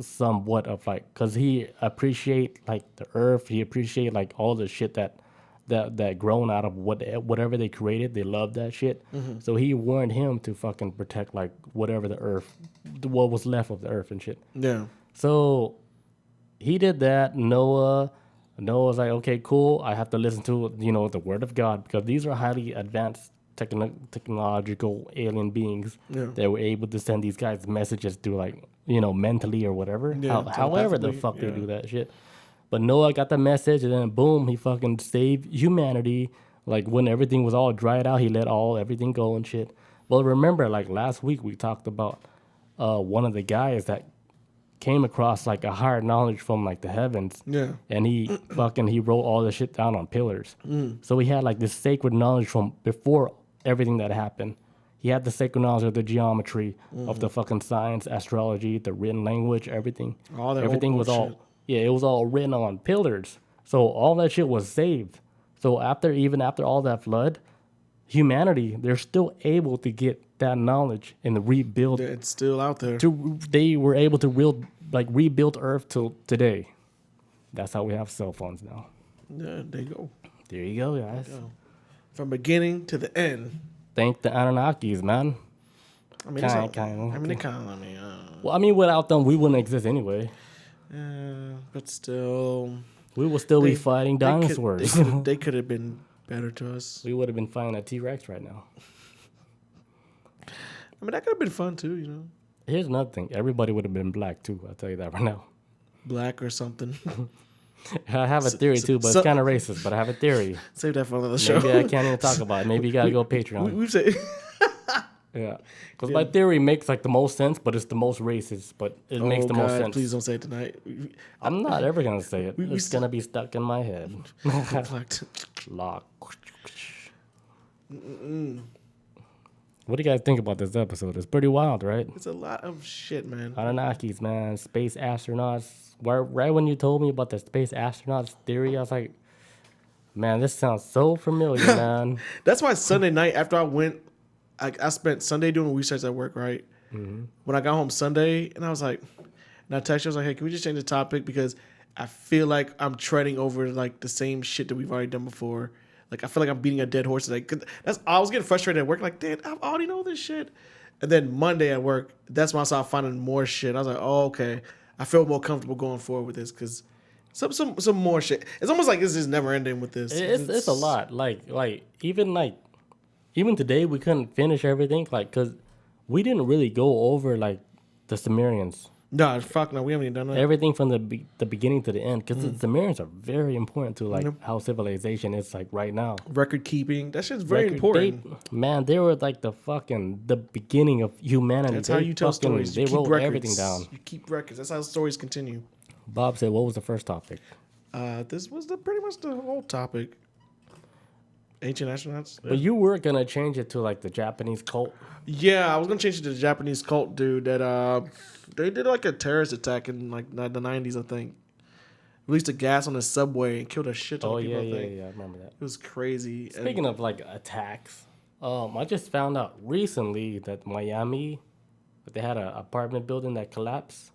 somewhat of like, cause he appreciate like the Earth. He appreciate like all the shit that grown out of whatever they created. They love that shit. So he warned him to fucking protect like whatever the Earth, what was left of the Earth and shit. Yeah. So he did that. Noah's like, okay, cool. I have to listen to the word of God because these are highly advanced technological alien beings that were able to send these guys messages to like mentally or whatever. Yeah, However the fuck they do that shit. But Noah got the message and then boom, he fucking saved humanity. Like when everything was all dried out, he let everything go and shit. Well, remember like last week we talked about one of the guys that came across like a higher knowledge from like the heavens. Yeah. And he wrote all the shit down on pillars. So he had like this sacred knowledge from before everything that happened. He had the sacred knowledge of the geometry, of the fucking science, astrology, the written language, everything. All that everything old was shit. all it was all written on pillars. So all that shit was saved. So after all that flood, humanity, they're still able to get that knowledge and rebuild. It's still out there. They were able to rebuild Earth till today. That's how we have cell phones now. Yeah, there you go. There you go, guys. From beginning to the end. Thank the Anunnakis, man. I mean, Well, I mean, without them, we wouldn't exist anyway. But still, We would still be fighting dinosaurs. They could have been better to us. We would have been fighting a T-Rex right now. I mean, that could have been fun too, Here's another thing. Everybody would have been black too. I'll tell you that right now. Black or something. I have a theory too, but it's kind of racist. But I have a theory. Save that for another show. Maybe I can't even talk about it. Maybe you gotta go Patreon. We've said. Yeah, because my theory makes like the most sense, but it's the most racist. But it makes the most sense. Please don't say it tonight. I'm not ever gonna say it. It's gonna be stuck in my head. Lock. What do you guys think about this episode? It's pretty wild, right? It's a lot of shit, man. Anunnakis, man. Space astronauts. Right when you told me about the space astronauts theory, I was like, man, this sounds so familiar, man. That's why Sunday night after I went, I spent Sunday doing research at work, right? Mm-hmm. When I got home Sunday, and I was like, and I texted you, I was like, hey, can we just change the topic? Because I feel like I'm treading over like the same shit that we've already done before. Like, I feel like I'm beating a dead horse. Like, I was getting frustrated at work. Like, dude, I already know this shit. And then Monday at work, that's when I started finding more shit. I was like, oh, okay. I feel more comfortable going forward with this because some more shit. It's almost like this is never ending with this. It's a lot. Like even today we couldn't finish everything. Like, cause we didn't really go over like the Sumerians. No, fuck no, we haven't even done that. Everything from the beginning to the end, because the Sumerians are very important to like how civilization is like right now. Record keeping, that shit's very important. They were like the beginning of humanity. That's how you tell stories. They wrote everything down. You keep records. That's how stories continue. Bob said, "What was the first topic?" This was pretty much the whole topic. Ancient astronauts. But you were gonna change it to like the Japanese cult. Yeah, I was gonna change it to the Japanese cult dude that they did like a terrorist attack in like the 90s, I think. Released a gas on the subway and killed a shit ton of people. Yeah, I remember that. It was crazy. Speaking of like attacks, I just found out recently that Miami, that they had an apartment building that collapsed.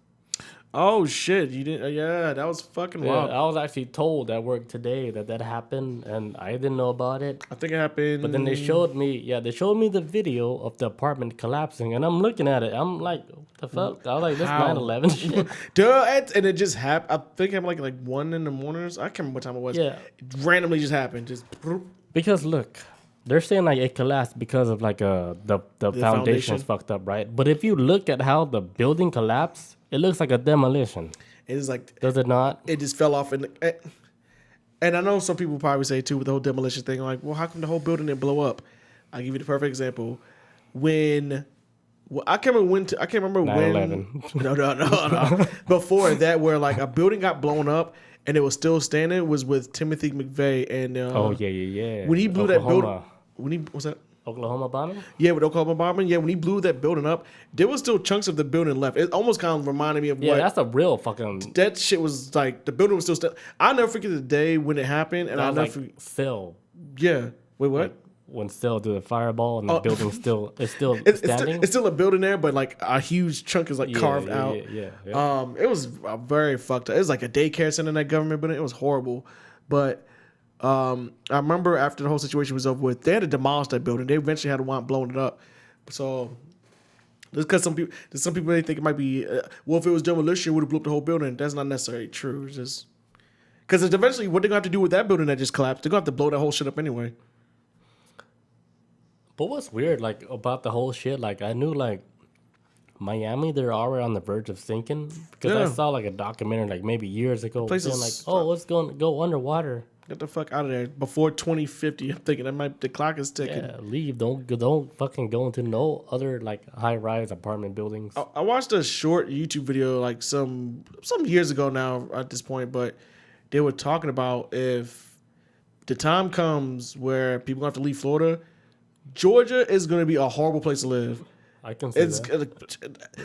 Oh shit! You didn't? Yeah, that was fucking wild. I was actually told at work today that happened, and I didn't know about it. I think it happened. But then they showed me the video of the apartment collapsing, and I'm looking at it. I'm like, what the fuck? I was like, this 9/11 shit. Duh, and it just happened. I think it happened like 1 a.m. I can't remember what time it was. Yeah, it randomly just happened. Just because look, they're saying like it collapsed because of like the foundation is fucked up, right? But if you look at how the building collapsed, it looks like a demolition. It is like, does it not? It just fell off, and I know some people probably say too with the whole demolition thing, like, well, how come the whole building didn't blow up? I'll give you the perfect example. I can't remember 9/11. when. No. Before that, where like a building got blown up and it was still standing, was with Timothy McVeigh and. Yeah. When he blew that building, what's that? Oklahoma bombing? Yeah, with Oklahoma bombing. Yeah, when he blew that building up, there was still chunks of the building left. It almost kind of reminded me of what... Yeah, that's a real fucking... That shit was like, the building was still... I'll never forget the day when it happened. And I'll never forget... Phil. Yeah. Wait, what? when still do the fireball and the building is still standing. It's still a building there, but like a huge chunk is like carved out. Yeah. It was very fucked up. It was like a daycare center in that government building. It was horrible, but I remember after the whole situation was over with, they had to demolish that building. They eventually had to wind up blowing it up. So just because some people they think it might be well, if it was demolition, it would have blew up the whole building. That's not necessarily true. It's just because eventually what they're gonna have to do with that building that just collapsed, they're gonna have to blow that whole shit up anyway. But what's weird, like about the whole shit, like I knew like Miami, they're already on the verge of sinking because I saw like a documentary like maybe years ago, saying like, oh, it's going to go underwater. Get the fuck out of there before 2050. I'm thinking the clock is ticking. Yeah, leave. Don't fucking go into no other like high rise apartment buildings. I watched a short YouTube video like some years ago now at this point, but they were talking about if the time comes where people have to leave Florida, Georgia is going to be a horrible place to live. I can see that.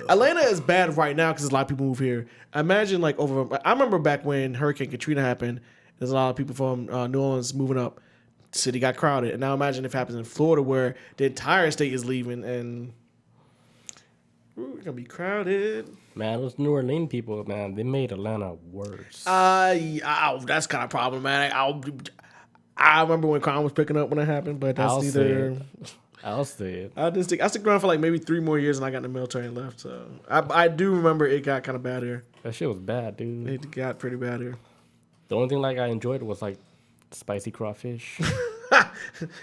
Atlanta is bad right now because a lot of people move here. Imagine like I remember back when Hurricane Katrina happened. There's a lot of people from New Orleans moving up. The city got crowded. And now imagine if it happens in Florida where the entire state is leaving and we're going to be crowded. Man, those New Orleans people, man, they made Atlanta worse. That's kind of problematic. I remember when crime was picking up when it happened, but that's neither... I'll say it. I stick around for like maybe 3 more years and I got in the military and left. So I do remember it got kind of bad here. That shit was bad, dude. It got pretty bad here. The only thing like I enjoyed was like spicy crawfish.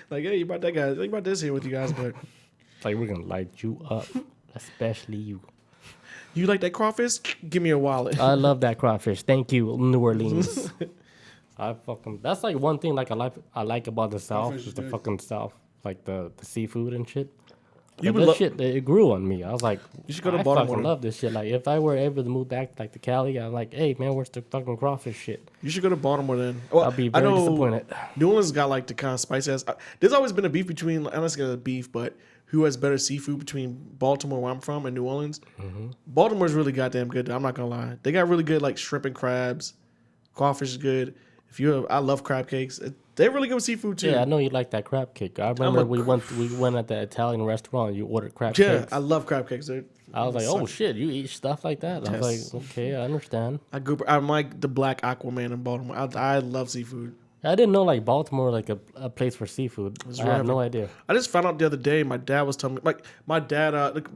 Like, hey, you brought that guy. You brought this here with you guys, but like we're gonna light you up, especially you. You like that crawfish? Give me your wallet. I love that crawfish. Thank you, New Orleans. That's like one thing like I like about the South is the fucking South, like the seafood and shit. Shit, it grew on me. I was like, you should go to I Baltimore. fucking love this shit. Like, if I were able to move back like to Cali, I'm like, hey man, where's the fucking crawfish shit? You should go to Baltimore then. Well, I'll be very disappointed. New Orleans got like the kind of spicy ass. There's always been a beef between, unless it's beef, but who has better seafood between Baltimore, where I'm from, and New Orleans? Mm-hmm. Baltimore's really goddamn good. I'm not gonna lie. They got really good like shrimp and crabs. Crawfish is good. I love crab cakes. They're really good with seafood too. Yeah, I know you like that crab cake. I remember we went at the Italian restaurant. You ordered crab cakes. Yeah, I love crab cakes. I was like, oh shit, you eat stuff like that? Yes. I was like, okay, I understand. I'm like the black Aquaman in Baltimore. I love seafood. I didn't know like Baltimore like a place for seafood. I had no idea. I just found out the other day. My dad was telling me my dad.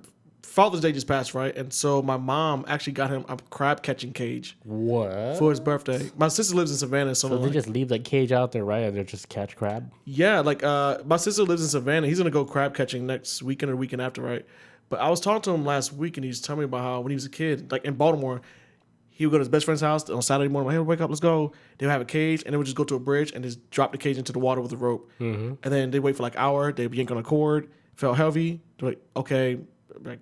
Father's Day just passed, right? And so my mom actually got him a crab catching cage. What? For his birthday. My sister lives in Savannah. So they just leave that cage out there, right? And they just catch crab? Yeah, like my sister lives in Savannah. He's going to go crab catching next weekend or weekend after, right? But I was talking to him last week and he was telling me about how when he was a kid, like in Baltimore, he would go to his best friend's house on Saturday morning. Like, hey, wake up, let's go. They would have a cage and they would just go to a bridge and just drop the cage into the water with a rope. Mm-hmm. And then they wait for like an hour. They'd yank on a cord. Felt heavy. They're like, okay,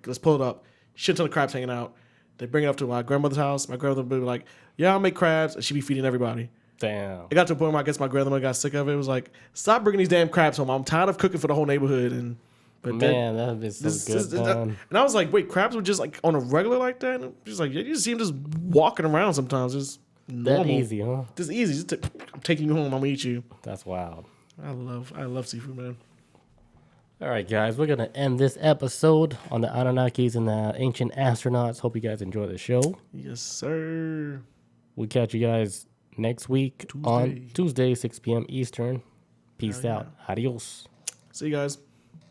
let's pull it up. Shit ton of crabs hanging out. They bring it up to my grandmother's house. My grandmother would be like, yeah, I'll make crabs. And she'd be feeding everybody. Damn. It got to a point where I guess my grandmother got sick of it. It was like, stop bringing these damn crabs home. I'm tired of cooking for the whole neighborhood. That would be so good, man. And I was like, wait, crabs were just like on a regular like that? And she's like, yeah, you just see them just walking around sometimes. Just normal. That easy, huh? Just easy. I'm taking you home. I'm going to eat you. That's wild. I love seafood, man. All right, guys, we're going to end this episode on the Anunnakis and the ancient astronauts. Hope you guys enjoy the show. Yes, sir. We'll catch you guys next week on Tuesday, 6 p.m. Eastern. Peace out. Adios. See you guys.